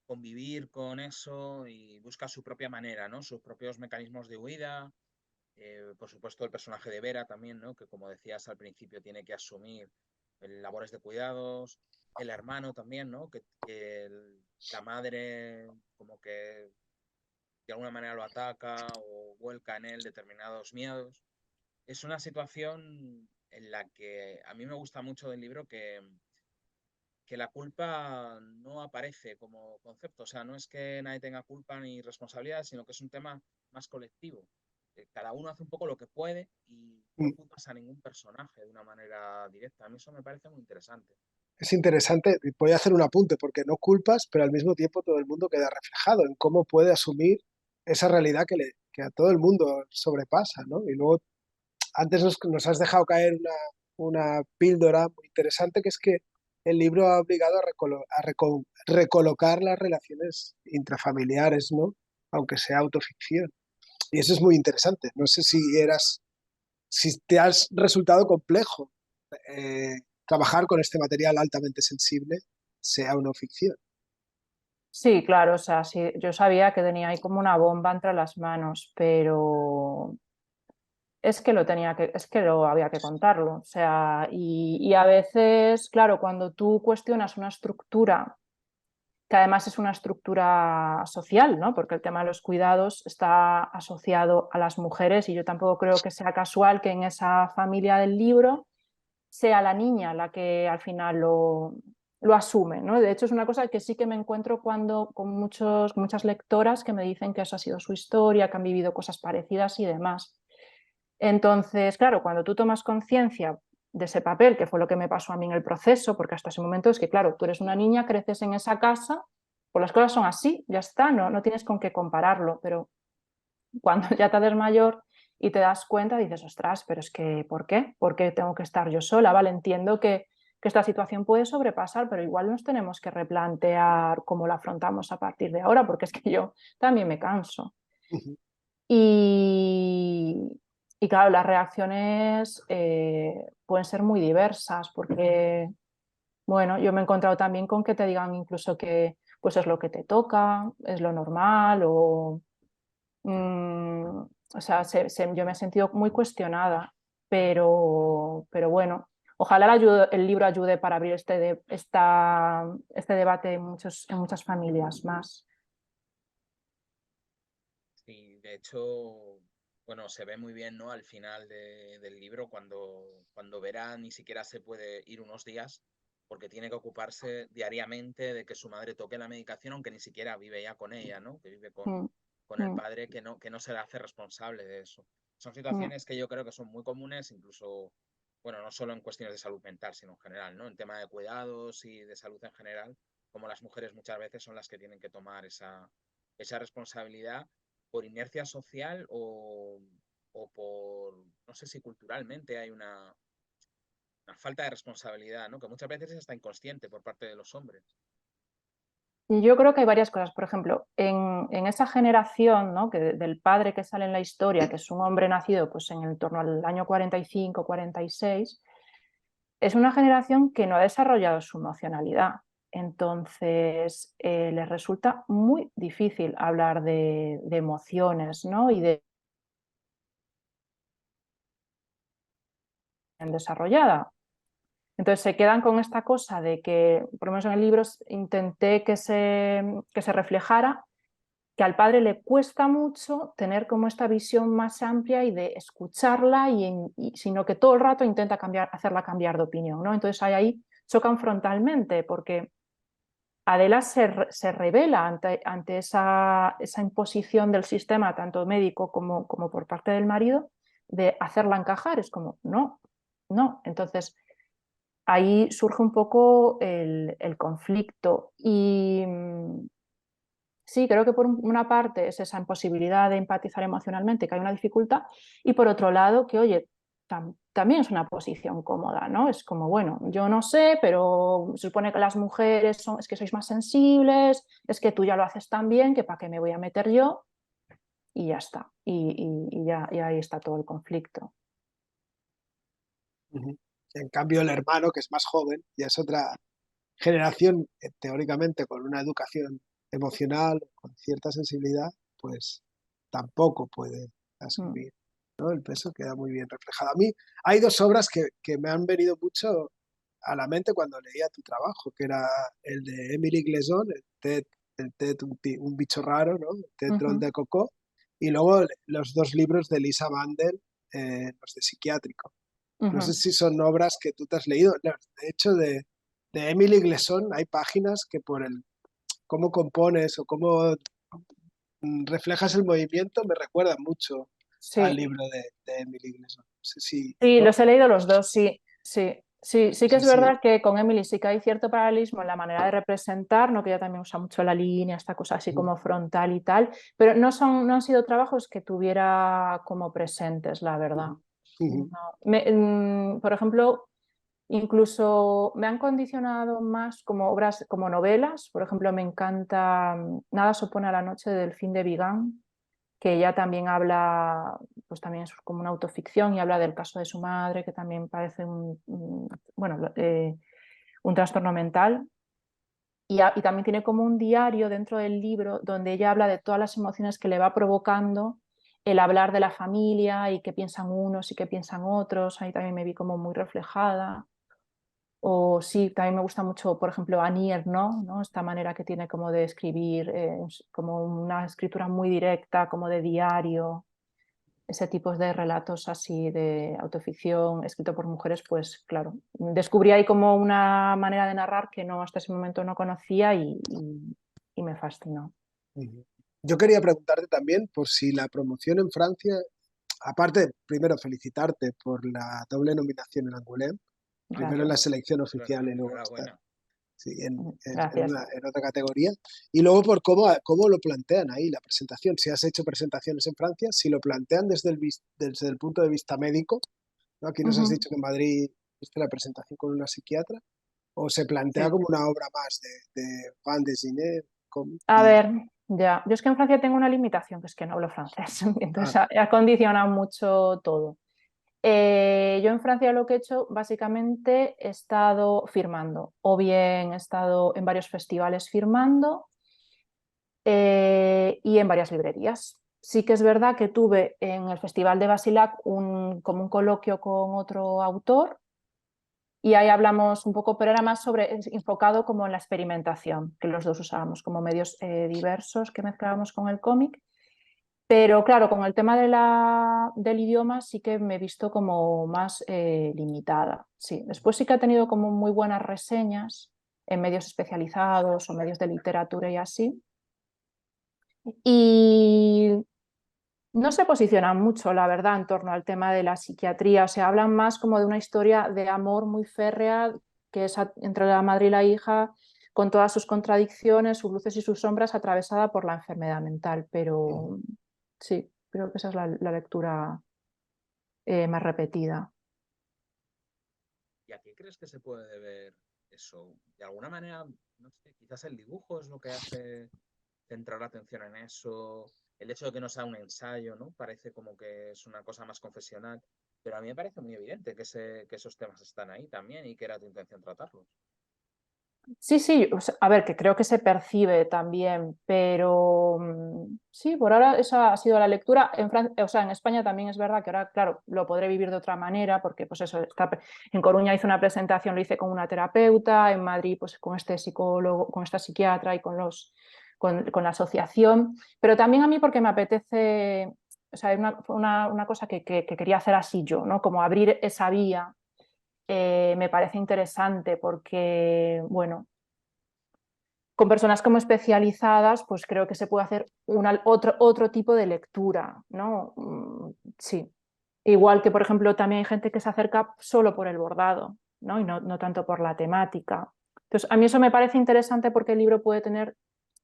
convivir con eso y busca su propia manera, ¿no? Sus propios mecanismos de huida. Por supuesto, el personaje de Vera también, ¿no? Que como decías al principio, tiene que asumir labores de cuidados. El hermano también, ¿no? La madre como que de alguna manera lo ataca o vuelca en él determinados miedos. Es una situación en la que a mí me gusta mucho del libro que la culpa no aparece como concepto. O sea, no es que nadie tenga culpa ni responsabilidad, sino que es un tema más colectivo. Cada uno hace un poco lo que puede y no culpas a ningún personaje de una manera directa. A mí eso me parece muy interesante.
Es interesante, voy a hacer un apunte porque no culpas, pero al mismo tiempo todo el mundo queda reflejado en cómo puede asumir esa realidad que a todo el mundo sobrepasa, ¿no? Y luego, antes nos has dejado caer una píldora muy interesante, que es que el libro ha obligado a recolocar las relaciones intrafamiliares, ¿no? Aunque sea autoficción. Y eso es muy interesante. No sé si te has resultado complejo eh, trabajar con este material altamente sensible, sea una ficción.
Sí, claro, o sea, sí, yo sabía que tenía ahí como una bomba entre las manos, pero es que lo había que contarlo. O sea, y a veces, claro, cuando tú cuestionas una estructura, que además es una estructura social, ¿no? Porque el tema de los cuidados está asociado a las mujeres, y yo tampoco creo que sea casual que en esa familia del libro sea la niña la que al final lo asume, ¿no? De hecho, es una cosa que sí que me encuentro con muchas lectoras que me dicen que eso ha sido su historia, que han vivido cosas parecidas y demás. Entonces, claro, cuando tú tomas conciencia de ese papel, que fue lo que me pasó a mí en el proceso, porque hasta ese momento es que, claro, tú eres una niña, creces en esa casa, pues las cosas son así, ya está, no tienes con qué compararlo, pero cuando ya te haces mayor y te das cuenta, dices, ostras, pero es que, ¿por qué? ¿Por qué tengo que estar yo sola? Vale, entiendo que que esta situación puede sobrepasar, pero igual nos tenemos que replantear cómo la afrontamos a partir de ahora, porque es que yo también me canso.
Ujú.
Y, y claro, las reacciones pueden ser muy diversas, porque, bueno, yo me he encontrado también con que te digan incluso que pues es lo que te toca, es lo normal, o sea, yo me he sentido muy cuestionada, pero bueno, ojalá el libro ayude para abrir este debate en muchas familias más.
Sí, de hecho, bueno, se ve muy bien, ¿no? Al final del libro, cuando Vera ni siquiera se puede ir unos días, porque tiene que ocuparse diariamente de que su madre toque la medicación, aunque ni siquiera vive ya con ella, ¿no? Que vive
Mm,
con el
mm,
padre que no se le hace responsable de eso. Son
mm.
situaciones que yo creo que son muy comunes, incluso, bueno, no solo en cuestiones de salud mental, sino en general, ¿no? En tema de cuidados y de salud en general, como las mujeres muchas veces son las que tienen que tomar esa responsabilidad por inercia social o por, no sé si culturalmente hay una falta de responsabilidad, ¿no? Que muchas veces es hasta inconsciente por parte de los hombres.
Yo creo que hay varias cosas. Por ejemplo, en esa generación, ¿no? Del padre que sale en la historia, que es un hombre nacido pues, en el torno al año 45, 46, es una generación que no ha desarrollado su emocionalidad. Entonces, les resulta muy difícil hablar de emociones, ¿no? Y de desarrollada. Entonces se quedan con esta cosa de que, por lo menos en el libro, intenté que se reflejara que al padre le cuesta mucho tener como esta visión más amplia y de escucharla, sino que todo el rato intenta hacerla cambiar de opinión, ¿no? Entonces ahí chocan frontalmente porque Adela se revela ante esa imposición del sistema, tanto médico como por parte del marido, de hacerla encajar. Es como, no, no. Entonces ahí surge un poco el conflicto y sí, creo que por una parte es esa imposibilidad de empatizar emocionalmente, que hay una dificultad, y por otro lado que, oye, también es una posición cómoda, ¿no? Es como, bueno, yo no sé, pero se supone que las mujeres es que sois más sensibles, es que tú ya lo haces tan bien, que para qué me voy a meter yo, y ya está, y ahí está todo el conflicto.
Ujú. En cambio, el hermano, que es más joven, ya es otra generación, teóricamente, con una educación emocional, con cierta sensibilidad, pues tampoco puede
Mm.
asumir, ¿no? El peso queda muy bien reflejado. A mí hay dos obras que me han venido mucho a la mente cuando leía tu trabajo, que era el de Emily Gleason, el Ted un bicho raro, ¿no? El Ted Troll
Ujú,
de Coco, y luego los dos libros de Lisa Mandel, los de psiquiátrico. No sé
ujú.
si son obras que tú te has leído. No, de hecho, de Emily Gleason hay páginas que por el cómo compones o cómo reflejas el movimiento me recuerdan mucho al
Sí,
libro de Emily Gleason. No sé si,
sí,
¿no?
los he leído los dos, sí, sí. Sí, sí
No
que
sé
es
si.
verdad que con Emily sí que hay cierto paralelismo en la manera de representar, ¿no? Que ella también usa mucho la línea, esta cosa así como frontal y tal, pero no han sido trabajos que tuviera como presentes, la verdad. No. Por ejemplo, incluso me han condicionado más como obras, como novelas. Por ejemplo, me encanta Nada se opone a la noche del fin de Vigan, que ella también habla, pues también es como una autoficción y habla del caso de su madre, que también parece bueno, un trastorno mental. Y también tiene como un diario dentro del libro donde ella habla de todas las emociones que le va provocando el hablar de la familia y qué piensan unos y qué piensan otros. Ahí también me vi como muy reflejada. O sí, también me gusta mucho, por ejemplo, Annie Ernaux, ¿no? Esta manera que tiene como de escribir, como una escritura muy directa, como de diario, ese tipo de relatos así de autoficción escrito por mujeres, pues claro, descubrí ahí como una manera de narrar que no hasta ese momento no conocía y me fascinó.
Yo quería preguntarte también por si la promoción en Francia, aparte, primero felicitarte por la doble nominación en Angoulême, primero en la
Gracias.
selección oficial y luego estar
Enhorabuena.
sí,
Gracias.
en otra categoría. Y luego por cómo lo plantean ahí la presentación. Si has hecho presentaciones en Francia, si lo plantean desde el punto de vista médico, ¿no? Aquí nos has
Ujú.
dicho que en Madrid ¿Viste la presentación con una psiquiatra? ¿O se plantea
Sí.
como una obra más de bande dessinée?
A ver, ya. Yo es que en Francia tengo una limitación, que es que no hablo francés,
Ah,
entonces ha condicionado mucho todo. Yo en Francia lo que he hecho, básicamente he estado firmando, o bien he estado en varios festivales firmando y en varias librerías. Sí que es verdad que tuve en el Festival de Basilac como un coloquio con otro autor y ahí hablamos un poco, pero era más enfocado como en la experimentación, que los dos usábamos como medios diversos que mezclábamos con el cómic. Pero claro, con el tema del idioma sí que me he visto como más limitada. Sí. Después sí que ha tenido como muy buenas reseñas en medios especializados o medios de literatura y así. Y no se posicionan mucho, la verdad, en torno al tema de la psiquiatría. O sea, hablan más como de una historia de amor muy férrea, que es entre la madre y la hija, con todas sus contradicciones, sus luces y sus sombras, atravesada por la enfermedad mental. Pero sí, creo que esa es la lectura más repetida.
¿Y a qué crees que se puede deber eso? De alguna manera, no sé, quizás el dibujo es lo que hace centrar la atención en eso, el hecho de que no sea un ensayo, ¿no? Parece como que es una cosa más confesional, pero a mí me parece muy evidente que esos temas están ahí también y que era tu intención tratarlos.
Sí, sí, o sea, a ver, que creo que se percibe también, pero sí, por ahora esa ha sido la lectura. O sea, en España también es verdad que ahora, claro, lo podré vivir de otra manera, porque pues eso, en Coruña hice una presentación, lo hice con una terapeuta, en Madrid pues con este psicólogo, con esta psiquiatra y con la asociación, pero también a mí porque me apetece, o sea, fue una cosa que quería hacer así yo, ¿no? Como abrir esa vía. Me parece interesante porque, bueno, con personas como especializadas, pues creo que se puede hacer otro tipo de lectura, ¿no? Sí. Igual que, por ejemplo, también hay gente que se acerca solo por el bordado, ¿no? Y no tanto por la temática. Entonces, a mí eso me parece interesante porque el libro puede tener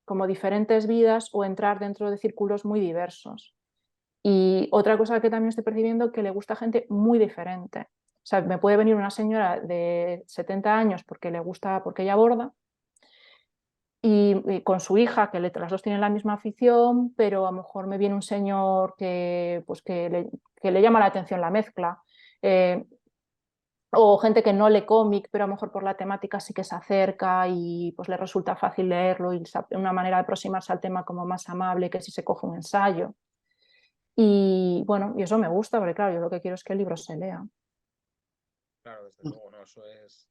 como diferentes vidas o entrar dentro de círculos muy diversos. Y otra cosa que también estoy percibiendo que le gusta a gente muy diferente. O sea, me puede venir una señora de 70 años porque le gusta, porque ella borda, y con su hija, que las dos tienen la misma afición, pero a lo mejor me viene un señor pues que le llama la atención la mezcla. Eh, o gente que no lee cómic, pero a lo mejor por la temática sí que se acerca y pues le resulta fácil leerlo y una manera de aproximarse al tema como más amable que si se coge un ensayo. Y bueno, y eso me gusta, porque claro, yo lo que quiero es que el libro se lea.
Claro, desde luego, ¿no? Eso es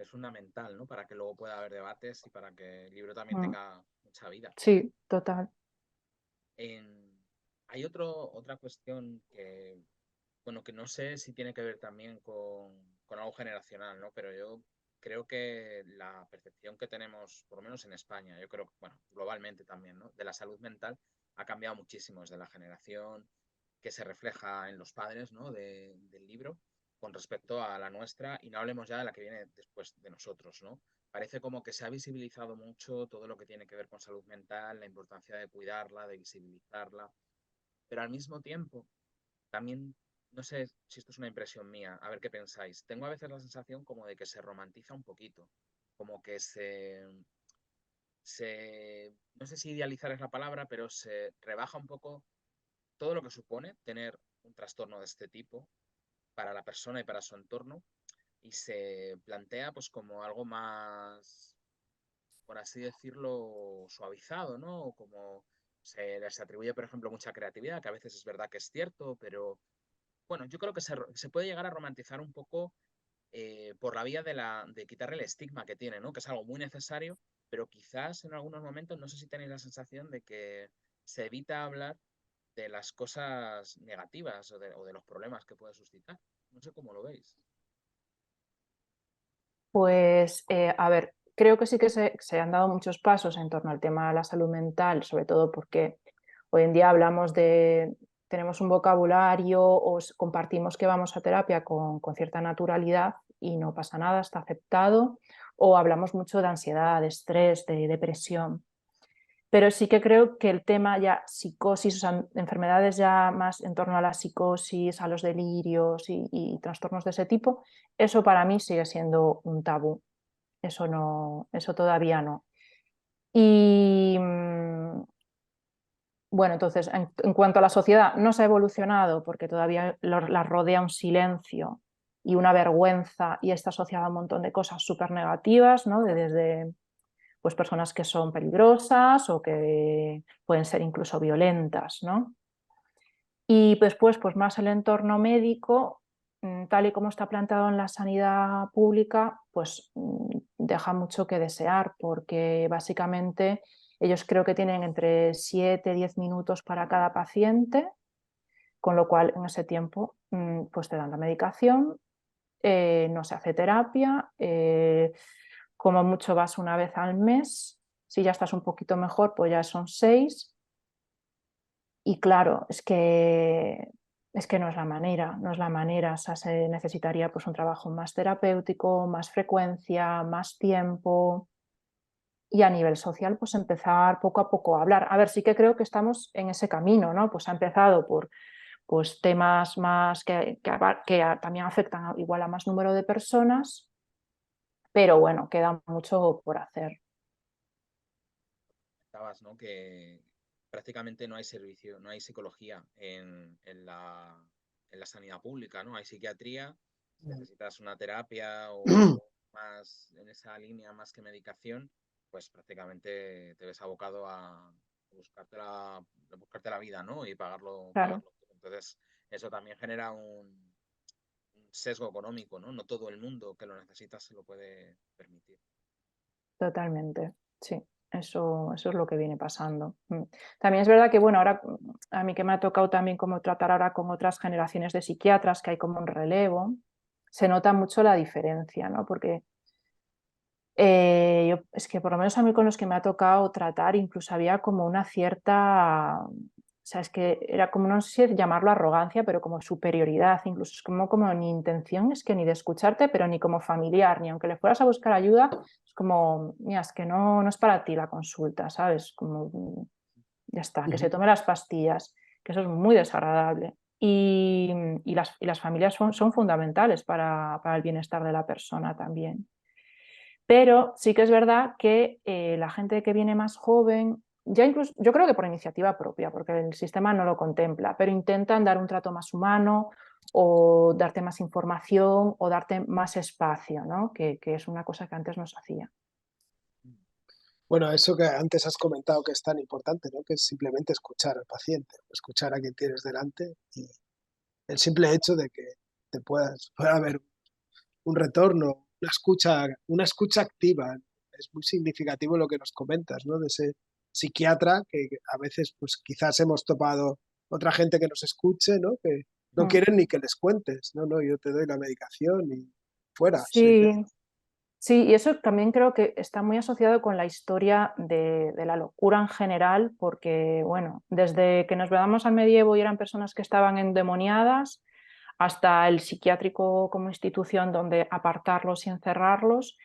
fundamental, ¿no? Para que luego pueda haber debates y para que el libro también
Mm,
tenga mucha vida.
sí, total.
Hay otra cuestión que, bueno, que no sé si tiene que ver también con algo generacional, ¿no? Pero yo creo que la percepción que tenemos, por lo menos en España, yo creo, bueno, globalmente también, ¿no? De la salud mental ha cambiado muchísimo desde la generación que se refleja en los padres, ¿no? Del libro con respecto a la nuestra y no hablemos ya de la que viene después de nosotros, ¿no? Parece como que se ha visibilizado mucho todo lo que tiene que ver con salud mental, la importancia de cuidarla, de visibilizarla, pero al mismo tiempo también, no sé si esto es una impresión mía, a ver qué pensáis. Tengo a veces la sensación como de que se romantiza un poquito, como que no sé si idealizar es la palabra, pero se rebaja un poco todo lo que supone tener un trastorno de este tipo para la persona y para su entorno y se plantea pues como algo más, por así decirlo, suavizado, ¿no? O como se les atribuye, por ejemplo, mucha creatividad, que a veces es verdad que es cierto, pero bueno, yo creo que se puede llegar a romantizar un poco por la vía de quitarle el estigma que tiene, ¿no? Que es algo muy necesario, pero quizás en algunos momentos, no sé si tenéis la sensación de que se evita hablar de las cosas negativas o de los problemas que puede suscitar. No sé cómo lo veis.
Pues, a ver, creo que sí que se han dado muchos pasos en torno al tema de la salud mental, sobre todo porque hoy en día tenemos un vocabulario o compartimos que vamos a terapia con cierta naturalidad y no pasa nada, está aceptado, o hablamos mucho de ansiedad, de estrés, de depresión. Pero sí que creo que el tema ya psicosis, o sea, enfermedades ya más en torno a la psicosis, a los delirios y trastornos de ese tipo, eso para mí sigue siendo un tabú. Eso no, eso todavía no. Y bueno, entonces, en cuanto a la sociedad, no se ha evolucionado porque todavía la rodea un silencio y una vergüenza y está asociada a un montón de cosas súper negativas, ¿no? Desde pues, personas que son peligrosas o que pueden ser incluso violentas, ¿no? Y después, pues más el entorno médico, tal y como está planteado en la sanidad pública, pues deja mucho que desear, porque básicamente ellos creo que tienen entre 7 y 10 minutos para cada paciente, con lo cual en ese tiempo pues te dan la medicación, no se hace terapia, como mucho vas una vez al mes, si ya estás un poquito mejor, pues ya son 6. Y claro, es que no es la manera, no es la manera. O sea, se necesitaría pues un trabajo más terapéutico, más frecuencia, más tiempo y a nivel social pues empezar poco a poco a hablar. A ver, sí que creo que estamos en ese camino, ¿no? Pues ha empezado por pues, temas más que también afectan igual a más número de personas, pero bueno, queda mucho por hacer.
Comentabas, ¿no? Que prácticamente no hay servicio, no hay psicología en la sanidad pública, ¿no? Hay psiquiatría, si necesitas una terapia o más en esa línea, más que medicación, pues prácticamente te ves abocado a buscarte la vida, ¿no? Y pagarlo,
Claro,
pagarlo todo. Entonces, eso también genera un sesgo económico, ¿no? No todo el mundo que lo necesita se lo puede permitir.
totalmente, sí. Eso es lo que viene pasando. También es verdad que, bueno, ahora a mí que me ha tocado también como tratar ahora con otras generaciones de psiquiatras, que hay como un relevo, se nota mucho la diferencia, ¿no? Porque es que por lo menos a mí con los que me ha tocado tratar, incluso había como una cierta, o sea, es que era como, no sé si llamarlo arrogancia, pero como superioridad, incluso es como ni intención, es que ni de escucharte, pero ni como familiar, ni aunque le fueras a buscar ayuda, es como, mira, es que no es para ti la consulta, ¿sabes? Como, ya está, que se tome las pastillas, que eso es muy desagradable. Y las familias son fundamentales para el bienestar de la persona también. Pero sí que es verdad que la gente que viene más joven, ya incluso, yo creo que por iniciativa propia, porque el sistema no lo contempla, pero intentan dar un trato más humano o darte más información o darte más espacio, ¿no? Que es una cosa que antes no se hacía.
Bueno, eso que antes has comentado que es tan importante, ¿no? Que es simplemente escuchar al paciente, escuchar a quien tienes delante y el simple hecho de que pueda haber un retorno, una escucha activa. Es muy significativo lo que nos comentas, ¿no? De ese psiquiatra que a veces, pues quizás hemos topado otra gente que nos escuche, ¿no? Que no
Mm.
quieren ni que les cuentes, no, no, yo te doy la medicación y fuera. Sí,
Sí, sí, y eso también creo que está muy asociado con la historia de la locura en general, porque, bueno, desde que nos veamos al medievo y eran personas que estaban endemoniadas, hasta el psiquiátrico como institución donde apartarlos y encerrarlos,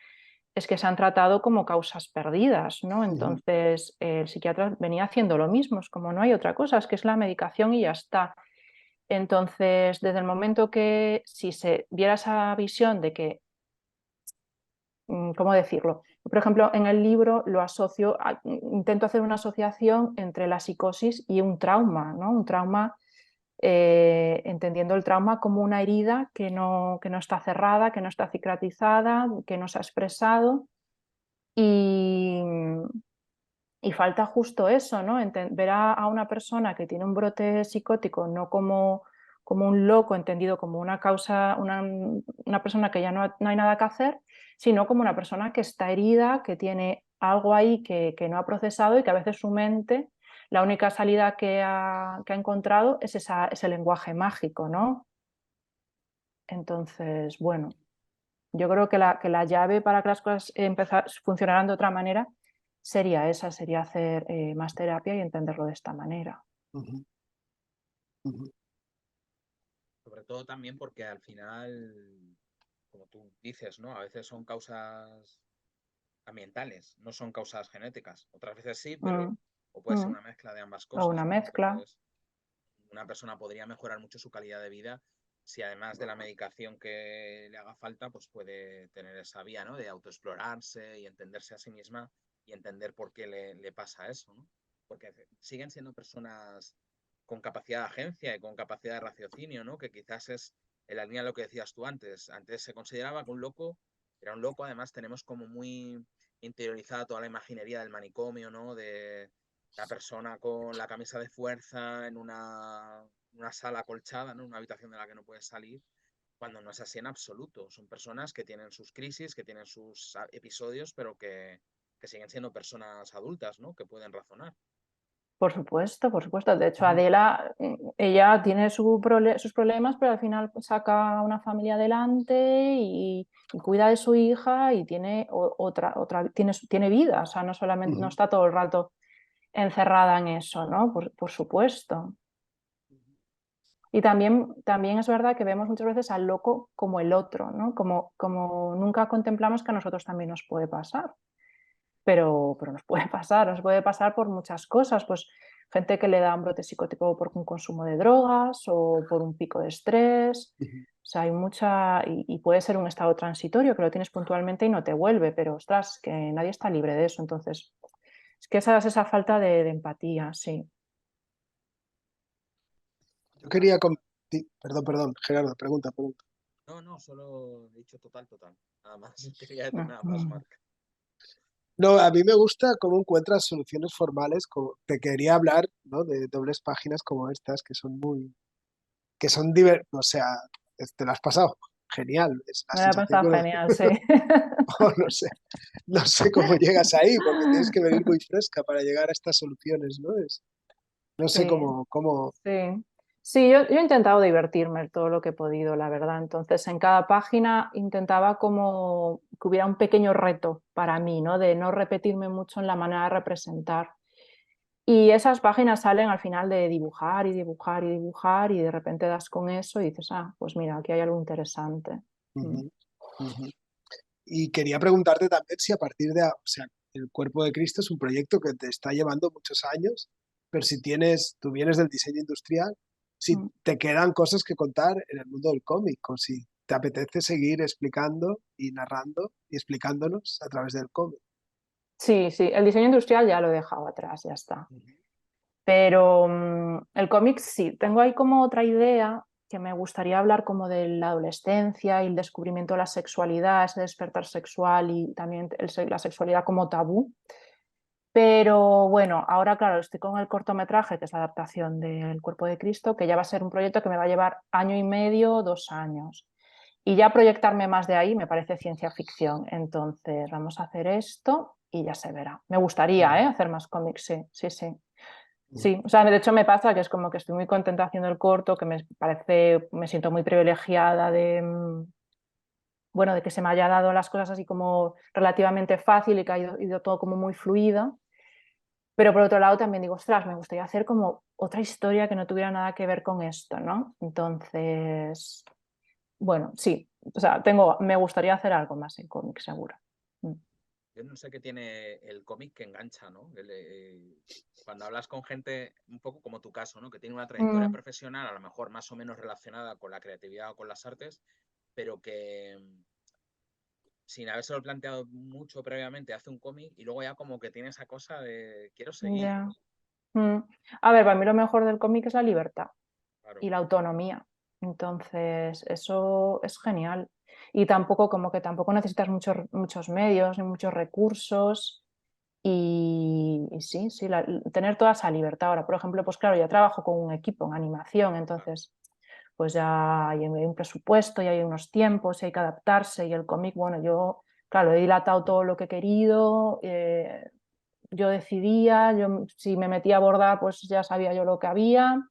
es que se han tratado como causas perdidas, ¿no?
ujú,
Entonces, el psiquiatra venía haciendo lo mismo, es como no hay otra cosa, es que es la medicación y ya está. Entonces, desde el momento que si se diera esa visión de que ¿cómo decirlo? Por ejemplo, en el libro lo asocio, intento hacer una asociación entre la psicosis y un trauma, ¿no? Un trauma, entendiendo el trauma como una herida que no está cerrada, que no está cicatrizada, que no se ha expresado y, y falta justo eso, ¿no? Ver a una persona que tiene un brote psicótico no como un loco, entendido como una causa, una persona que ya no hay nada que hacer, sino como una persona que está herida, que tiene algo ahí que no ha procesado y que a veces su mente, la única salida que ha encontrado es ese lenguaje mágico, ¿no? Entonces, bueno, yo creo que la llave para que las cosas funcionaran de otra manera sería esa, sería hacer más terapia y entenderlo de esta manera.
ujú, ujú.
Sobre todo también porque al final, como tú dices, ¿no? A veces son causas ambientales, no son causas genéticas. Otras veces sí, pero
Mm,
o puede ser una mezcla de ambas
O
cosas,
una
¿no?
mezcla.
Entonces, una persona podría mejorar mucho su calidad de vida si además de la medicación que le haga falta, pues puede tener esa vía, ¿no? De autoexplorarse y entenderse a sí misma y entender por qué le pasa eso, ¿no? Porque siguen siendo personas con capacidad de agencia y con capacidad de raciocinio, ¿no? Que quizás es en la línea de lo que decías tú antes. Antes se consideraba que un loco era un loco, además tenemos como muy interiorizada toda la imaginería del manicomio, ¿no? De la persona con la camisa de fuerza en una sala acolchada, ¿no? Una habitación de la que no puedes salir, cuando no es así en absoluto. Son personas que tienen sus crisis, que tienen sus episodios, pero que siguen siendo personas adultas, ¿no? Que pueden razonar.
Por supuesto, por supuesto. De hecho, Adela, ella tiene sus problemas, pero al final saca una familia adelante y cuida de su hija y tiene tiene vida. O sea, no solamente, no está todo el rato encerrada en eso, ¿no? Por supuesto. Y también es verdad que vemos muchas veces al loco como el otro, ¿no? Como nunca contemplamos que a nosotros también nos puede pasar. Pero nos puede pasar por muchas cosas, pues gente que le da un brote psicótico por un consumo de drogas o por un pico de estrés. O sea, hay mucha, y puede ser un estado transitorio que lo tienes puntualmente y no te vuelve, pero ostras, que nadie está libre de eso. Entonces, es que esa es esa falta de empatía, sí.
Yo quería... Perdón, Gerardo, pregunta.
No, solo he dicho total. Nada más, no quería decir nada más,
Mm.
Marc.
No, a mí me gusta cómo encuentras soluciones formales. Te quería hablar, ¿no? De dobles páginas como estas, que son o sea, te lo has pasado genial. Es la
Me la he
sensación
pasado
que
genial, sí.
no sé cómo llegas ahí, porque tienes que venir muy fresca para llegar a estas soluciones, ¿no? No sé
Sí,
cómo.
sí. Sí, yo he intentado divertirme todo lo que he podido, la verdad. Entonces, en cada página intentaba como que hubiera un pequeño reto para mí, ¿no? De no repetirme mucho en la manera de representar. Y esas páginas salen al final de dibujar y dibujar y dibujar y de repente das con eso y dices, ah, pues mira, aquí hay algo interesante. Mm.
Ujú, ujú. Y quería preguntarte también si a partir o sea, el Cuerpo de Cristo es un proyecto que te está llevando muchos años, pero si tú vienes del diseño industrial, si
Mm.
te quedan cosas que contar en el mundo del cómic, o si te apetece seguir explicando y narrando y explicándonos a través del cómic.
Sí, sí, el diseño industrial ya lo he dejado atrás, ya está.
Ujú,
Pero el cómic sí, tengo ahí como otra idea que me gustaría hablar como de la adolescencia y el descubrimiento de la sexualidad, ese despertar sexual y también la sexualidad como tabú. Pero bueno, ahora claro, estoy con el cortometraje, que es la adaptación del Cuerpo de Cristo, que ya va a ser un proyecto que me va a llevar año y medio, 2 años. Y ya proyectarme más de ahí me parece ciencia ficción. Entonces, vamos a hacer esto y ya se verá. Me gustaría, ¿eh?
ujú,
Hacer más cómics, sí, sí, sí.
ujú,
Sí, o sea, de hecho me pasa que es como que estoy muy contenta haciendo el corto, que me parece, me siento muy privilegiada de, bueno, de que se me haya dado las cosas así como relativamente fácil y que ha ido todo como muy fluido. Pero por otro lado también digo, ostras, me gustaría hacer como otra historia que no tuviera nada que ver con esto, ¿no? Entonces, bueno, sí, o sea, me gustaría hacer algo más en cómic, seguro. Mm.
Yo no sé qué tiene el cómic que engancha, ¿no? Cuando hablas con gente, un poco como tu caso, ¿no? Que tiene una trayectoria
Mm.
profesional, a lo mejor más o menos relacionada con la creatividad o con las artes, pero que sin habérselo planteado mucho previamente hace un cómic y luego ya como que tiene esa cosa de quiero seguir,
Ya.
¿no?
Mm. A ver, para mí lo mejor del cómic es la libertad
Claro.
y la autonomía. Entonces, eso es genial. Y tampoco, como que tampoco necesitas muchos medios ni muchos recursos. Y sí, sí, tener toda esa libertad. Ahora, por ejemplo, pues claro, ya trabajo con un equipo en animación,
Claro.
entonces pues ya hay un presupuesto y hay unos tiempos y hay que adaptarse. Y el cómic, bueno, yo, claro, he dilatado todo lo que he querido, yo decidía, si me metía a bordar, pues ya sabía yo lo que había,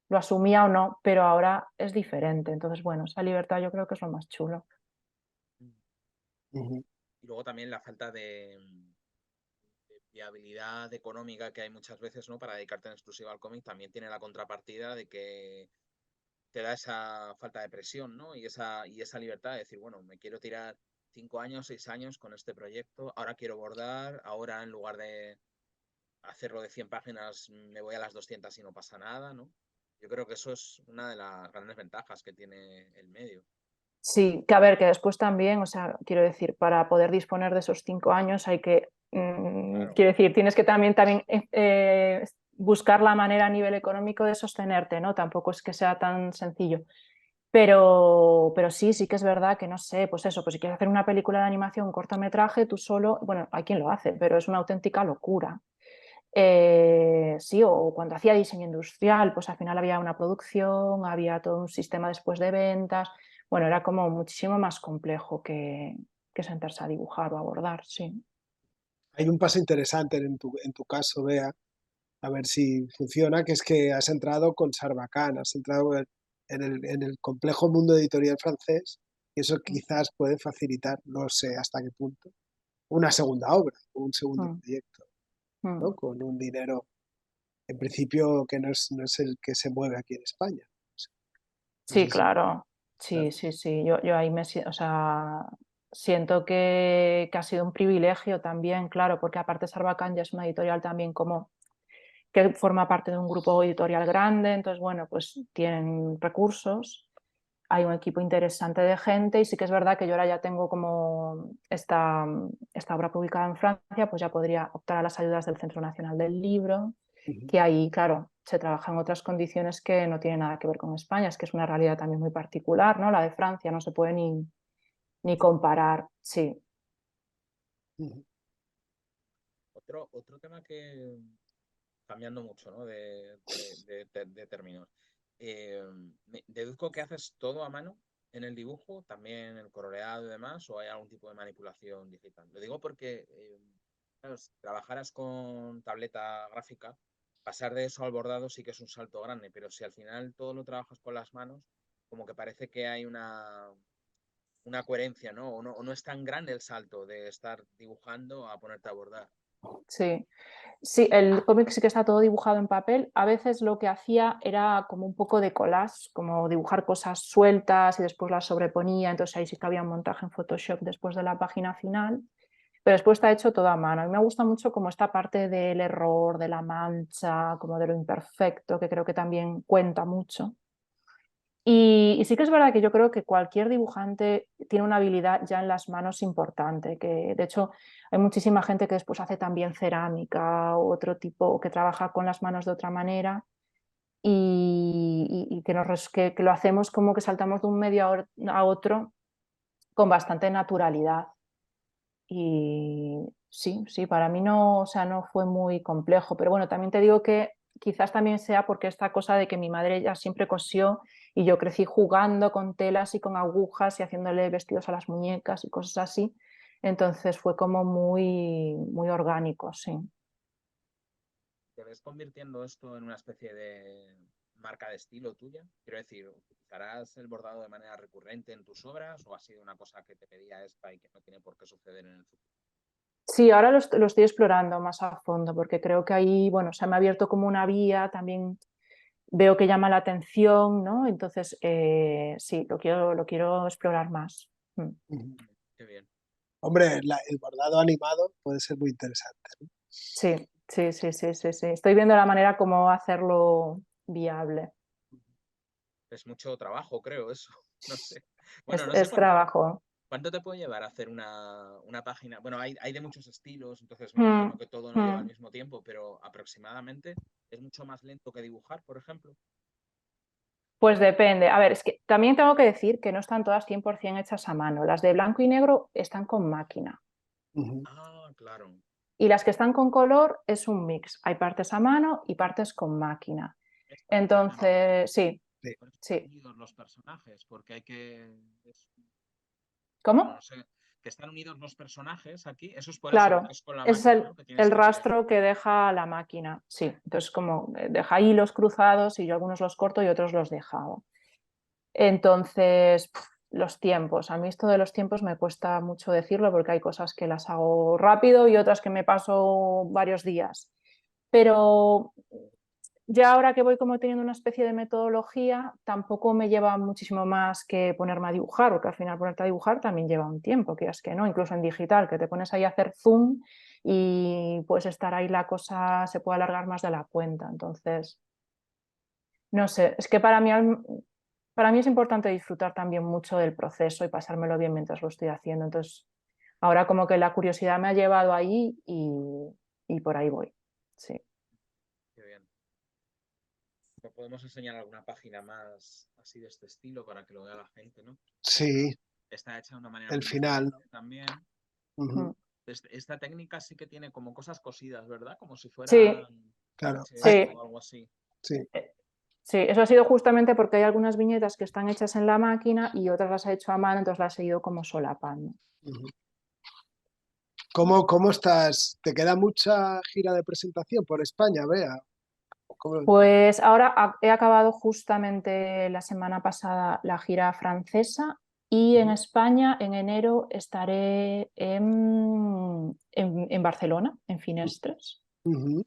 lo asumía o no, pero ahora es diferente. Entonces, bueno, esa libertad yo creo que es lo más chulo.
ujú.
Y luego también la falta de viabilidad económica que hay muchas veces, ¿no? Para dedicarte en exclusiva al cómic, también tiene la contrapartida de que te da esa falta de presión, ¿no? Y esa libertad de decir, bueno, me quiero tirar 5 años, 6 años con este proyecto, ahora quiero bordar, ahora en lugar de hacerlo de 100 páginas me voy a las 200 y no pasa nada, ¿no? Yo creo que eso es una de las grandes ventajas que tiene el medio.
Sí, que a ver, que después también, o sea, quiero decir, para poder disponer de esos 5 años hay que,
Claro,
quiero decir, tienes que también buscar la manera a nivel económico de sostenerte, ¿no? Tampoco es que sea tan sencillo. Pero sí que es verdad que no sé, pues eso, pues si quieres hacer una película de animación, un cortometraje, tú solo, bueno, hay quien lo hace, pero es una auténtica locura. Sí, o cuando hacía diseño industrial, pues al final había una producción, había todo un sistema después de ventas. Bueno, era como muchísimo más complejo que sentarse a dibujar o a bordar, sí.
Hay un paso interesante en tu caso, Bea, a ver si funciona, que es que has entrado con Sarbacán, has entrado en el complejo mundo editorial francés y eso quizás puede facilitar, no sé hasta qué punto, una segunda obra, un segundo
Mm,
proyecto,
mm.
¿no? Con un dinero, en principio, que no es el que se mueve aquí en España. No
Sí,
sé si...
claro.
Claro.
Sí. Yo ahí o sea, siento que ha sido un privilegio también, claro, porque aparte Sarbacán ya es una editorial también como que forma parte de un grupo editorial grande, entonces, bueno, pues tienen recursos, hay un equipo interesante de gente y sí que es verdad que yo ahora ya tengo como esta obra publicada en Francia, pues ya podría optar a las ayudas del Centro Nacional del Libro,
Ujú.
que ahí, claro, se trabaja en otras condiciones que no tienen nada que ver con España, es que es una realidad también muy particular, ¿no? La de Francia no se puede ni comparar, sí.
Ujú.
otro tema que, cambiando mucho, ¿no? De términos. Deduzco que haces todo a mano en el dibujo, también el coloreado y demás, o hay algún tipo de manipulación digital. Lo digo porque, claro, si trabajaras con tableta gráfica, pasar de eso al bordado sí que es un salto grande, pero si al final todo lo trabajas con las manos, como que parece que hay una coherencia, ¿no? O no es tan grande el salto de estar dibujando a ponerte a bordar.
Sí, sí, el cómic sí que está todo dibujado en papel. A veces lo que hacía era como un poco de collage, como dibujar cosas sueltas y después las sobreponía. Entonces ahí sí que había un montaje en Photoshop después de la página final. Pero después está hecho todo a mano. A mí me gusta mucho como esta parte del error, de la mancha, como de lo imperfecto, que creo que también cuenta mucho. Y sí que es verdad que yo creo que cualquier dibujante tiene una habilidad ya en las manos importante, que de hecho hay muchísima gente que después hace también cerámica o otro tipo, que trabaja con las manos de otra manera y que lo hacemos como que saltamos de un medio a otro con bastante naturalidad. Y sí, para mí no, o sea, no fue muy complejo, pero bueno, también te digo que quizás también sea porque esta cosa de que mi madre ya siempre cosió y yo crecí jugando con telas y con agujas y haciéndole vestidos a las muñecas y cosas así, entonces fue como muy orgánico, sí.
¿Te ves convirtiendo esto en una especie de marca de estilo tuya? Quiero decir, ¿utilizarás el bordado de manera recurrente en tus obras o ha sido una cosa que te pedía esta y que no tiene por qué suceder en el futuro?
Sí, ahora lo estoy explorando más a fondo porque creo que ahí, bueno, se me ha abierto como una vía, también veo que llama la atención, ¿no? Entonces, sí, lo quiero explorar más. Mm.
Ujú.
Qué bien.
Hombre, el bordado animado puede ser muy interesante, ¿no?
Sí. Estoy viendo la manera como hacerlo viable.
Es mucho trabajo, creo, eso. No sé. Bueno, no sé
Es trabajo.
cuánto te puede llevar a hacer una página. Bueno, hay de muchos estilos, entonces me
Mm,
imagino que todo no lleva al
mm.
mismo tiempo, pero aproximadamente es mucho más lento que dibujar, por ejemplo.
Pues depende. A ver, es que también tengo que decir que no están todas 100% hechas a mano. Las de blanco y negro están con máquina.
Ujú.
Ah, claro.
Y las que están con color es un mix. Hay partes a mano y partes con máquina.
Estas están,
Entonces, sí,
Sí.
por eso están
sí.
unidos los personajes, porque hay que. Bueno, no
¿Cómo?
sé, que están unidos los personajes aquí, eso es por eso, porque
Claro,
es con la
ese es
máquina, ¿no? Que tienes
el
que tirar.
rastro que deja la máquina. Sí, entonces como deja hilos cruzados y yo algunos los corto y otros los dejo. Entonces, los tiempos. A mí esto de los tiempos me cuesta mucho decirlo porque hay cosas que las hago rápido y otras que me paso varios días. Pero ya ahora que voy como teniendo una especie de metodología, tampoco me lleva muchísimo más que ponerme a dibujar, porque al final ponerte a dibujar también lleva un tiempo, que es que no, incluso en digital, que te pones ahí a hacer zoom y pues estar ahí la cosa se puede alargar más de la cuenta. Entonces, no sé, es que para mí es importante disfrutar también mucho del proceso y pasármelo bien mientras lo estoy haciendo. Entonces, ahora como que la curiosidad me ha llevado ahí y por ahí voy. Sí.
Qué bien. ¿No podemos enseñar alguna página más así de este estilo para que lo vea la gente, ¿no?
Sí,
Está hecha de una manera
el
muy
final.
diferente también.
Ujú,
Mm.
Esta técnica sí que tiene como cosas cosidas, ¿verdad? Como si
Sí,
fueran
claro.
parches
sí.
o algo así.
Sí.
Sí, eso ha sido justamente porque hay algunas viñetas que están hechas en la máquina y otras las he hecho a mano, entonces las he ido como solapando.
Ujú. ¿Cómo estás? ¿Te queda mucha gira de presentación por España, Bea? ¿Cómo?
Pues ahora he acabado justamente la semana pasada la gira francesa y en
Ujú,
España en enero estaré en Barcelona, en Finestres.
ujú,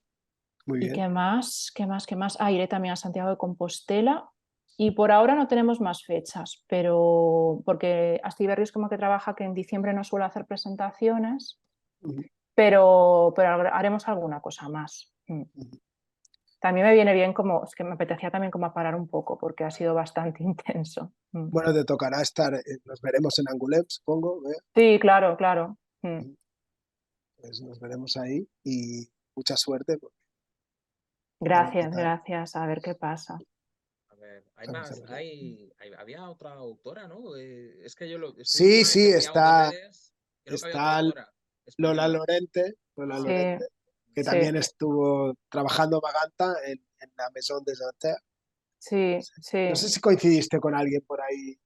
muy
¿Y
bien.
qué más? ¿Qué más? ¿Qué más? Ah, iré también a Santiago de Compostela. Y por ahora no tenemos más fechas, pero porque Astiberri es como que trabaja que en diciembre no suele hacer presentaciones,
Ujú,
pero haremos alguna cosa más.
ujú.
También me viene bien como, es que me apetecía también como parar un poco porque ha sido bastante intenso.
Bueno, te tocará estar, nos veremos en Angoulême, supongo, Bea.
Sí, claro, claro.
Ujú. Pues nos veremos ahí y mucha suerte, porque a ver qué
Gracias,
tal.
gracias. A ver qué pasa.
A ver, hay
Vamos a
más,
ver.
había otra autora, ¿no? Es que yo estoy
Sí,
últimamente
sí,
muy a de redes. Creo que había otra
está
autora
Lola
española.
Lorente,
Sí,
que
sí,
también estuvo trabajando Maganta en la Maison des Arts.
sí,
No
sí.
sé si coincidiste con alguien por ahí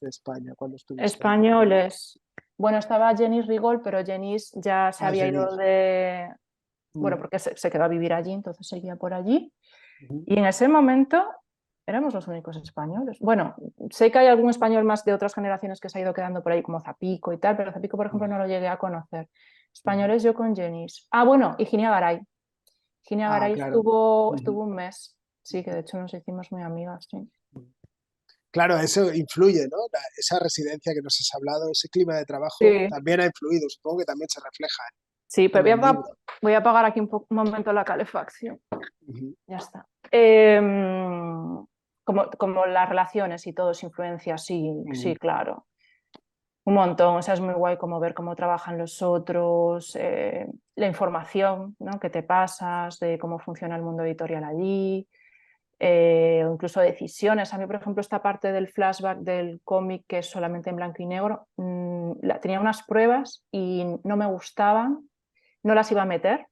de España cuando estuviste allí.
Españoles. Bueno, estaba Jenny Rigol, pero Jenny ya se
Ah,
había ido
Genís.
de... Bueno,
Mm,
porque se quedó a vivir allí, entonces seguía por allí.
ujú,
Y en ese momento éramos los únicos españoles. Bueno, sé que hay algún español más de otras generaciones que se ha ido quedando por ahí, como Zapico y tal, pero Zapico, por ejemplo,
ujú,
no lo llegué a conocer.
ujú.
Españoles yo con Jenis. Ah, bueno, y Ginia Garay. Ginia
Ah,
Garay
claro.
estuvo
Ujú.
un mes. Sí, que de hecho nos hicimos muy amigas. Sí,
Claro, eso influye, ¿no? Esa residencia que nos has hablado, ese clima de trabajo
sí,
también ha influido. Supongo que también se refleja
sí, pero
en el libro.
voy a apagar aquí un momento la calefacción.
Ujú,
Ya está. Como las relaciones y todo es influencia, sí,
ujú,
sí, claro. Un montón, o sea, es muy guay como ver cómo trabajan los otros, la información, ¿no? Que te pasas de cómo funciona el mundo editorial allí, o incluso decisiones. A mí, por ejemplo, esta parte del flashback del cómic que es solamente en blanco y negro, tenía unas pruebas y no me gustaban, no las iba a meter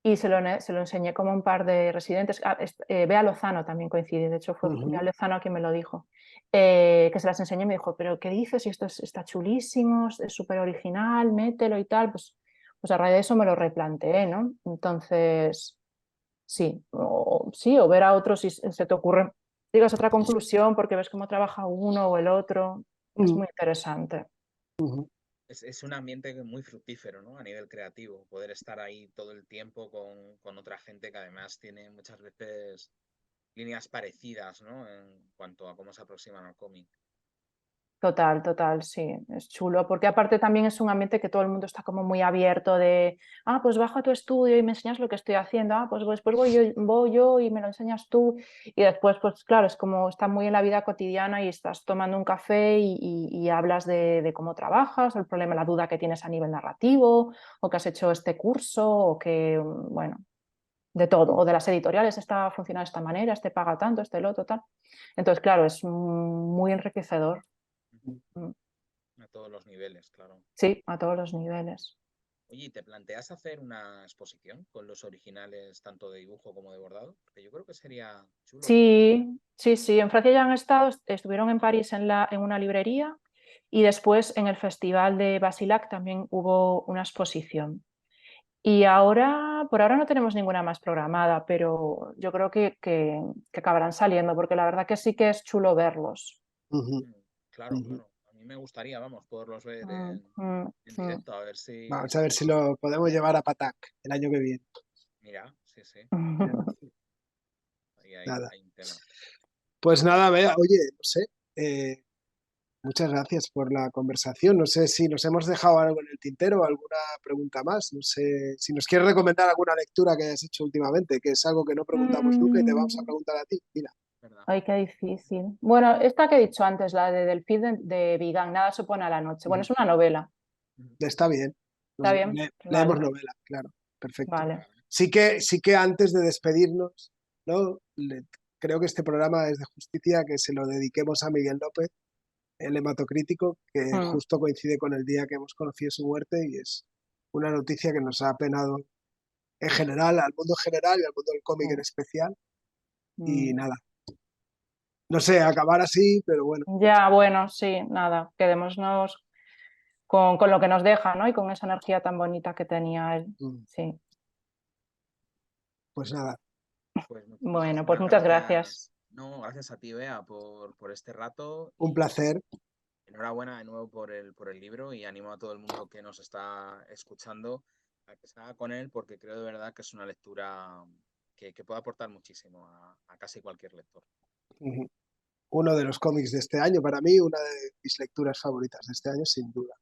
y se lo enseñé como un par de residentes. Bea Lozano también coincide, de hecho fue Bea
ujú,
Lozano quien me lo dijo, que se las enseñé y me dijo, pero ¿qué dices? Y está chulísimo, es súper original, mételo y tal. Pues a raíz de eso me lo replanteé, ¿no? Entonces, sí, sí, o ver a otros si se te ocurre, digas otra conclusión porque ves cómo trabaja uno o el otro, es
ujú,
muy interesante.
ujú.
Es un ambiente muy fructífero, ¿no? A nivel creativo. Poder estar ahí todo el tiempo con otra gente que además tiene muchas veces líneas parecidas, ¿no? En cuanto a cómo se aproximan al cómic.
Total, total, sí, es chulo, porque aparte también es un ambiente que todo el mundo está como muy abierto de, pues bajo a tu estudio y me enseñas lo que estoy haciendo, pues después voy yo y me lo enseñas tú, y después, pues claro, es como está muy en la vida cotidiana y estás tomando un café y hablas de cómo trabajas, el problema, la duda que tienes a nivel narrativo, o que has hecho este curso, o que, bueno, de todo, o de las editoriales, esta funciona de esta manera, este paga tanto, este lo otro, tal. Entonces, claro, es muy enriquecedor. Mm.
A todos los niveles, claro.
Sí, a todos los niveles.
Oye, ¿te planteas hacer una exposición con los originales tanto de dibujo como de bordado? Porque yo creo que sería chulo, ¿no?
Sí, sí, sí. En Francia ya han estado, estuvieron en París en una librería y después en el Festival de Basilac también hubo una exposición. Y ahora, por ahora no tenemos ninguna más programada, pero yo creo que acabarán saliendo, porque la verdad que sí que es chulo verlos.
Ujú,
Mm, claro,
ujú.
claro. A mí me gustaría, vamos, poderlos ver
Mm, mm,
en
mm.
directo, a ver si...
Vamos a ver si lo podemos llevar a Patac el año que viene.
Mira, sí, sí,
Ya,
ahí hay,
nada.
hay un tema.
Pues nada, vea, oye, no sé. eh, Muchas gracias por la conversación. No sé si nos hemos dejado algo en el tintero, alguna pregunta más. No sé si nos quieres recomendar alguna lectura que hayas hecho últimamente, que es algo que no preguntamos nunca y te vamos a
Mm,
preguntar a ti. Mira,
¿verdad?
Ay, qué difícil. Bueno, esta que he dicho antes, la del feed de Vigan, Nada se opone a la noche. Bueno, es una novela.
está bien.
¿Está bien?
Leemos
Vale,
novela, claro. Perfecto.
vale.
Sí que antes de despedirnos, ¿no? Creo que este programa es de justicia que se lo dediquemos a Miguel López, el hematocrítico, que
Mm,
justo coincide con el día que hemos conocido su muerte y es una noticia que nos ha apenado en general, al mundo en general y al mundo del cómic en
mm,
especial. Y
mm.
nada, no sé, acabar así, pero bueno,
Ya, bueno, sí, nada, quedémonos con lo que nos deja, ¿no? Y con esa energía tan bonita que tenía él.
mm,
Sí.
pues nada,
Pues
Bueno, pues
muchísimas
muchas gracias.
gracias. No, gracias a ti, Bea, por este rato
un
y
placer.
enhorabuena de nuevo por el libro y animo a todo el mundo que nos está escuchando a que se haga con él porque creo de verdad que es una lectura que puede aportar muchísimo a casi cualquier lector.
Uno de los cómics de este año, para mí, una de mis lecturas favoritas de este año, sin duda.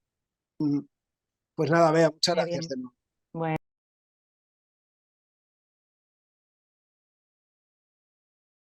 Pues nada, Bea, muchas
Qué
gracias
bien.
de nuevo.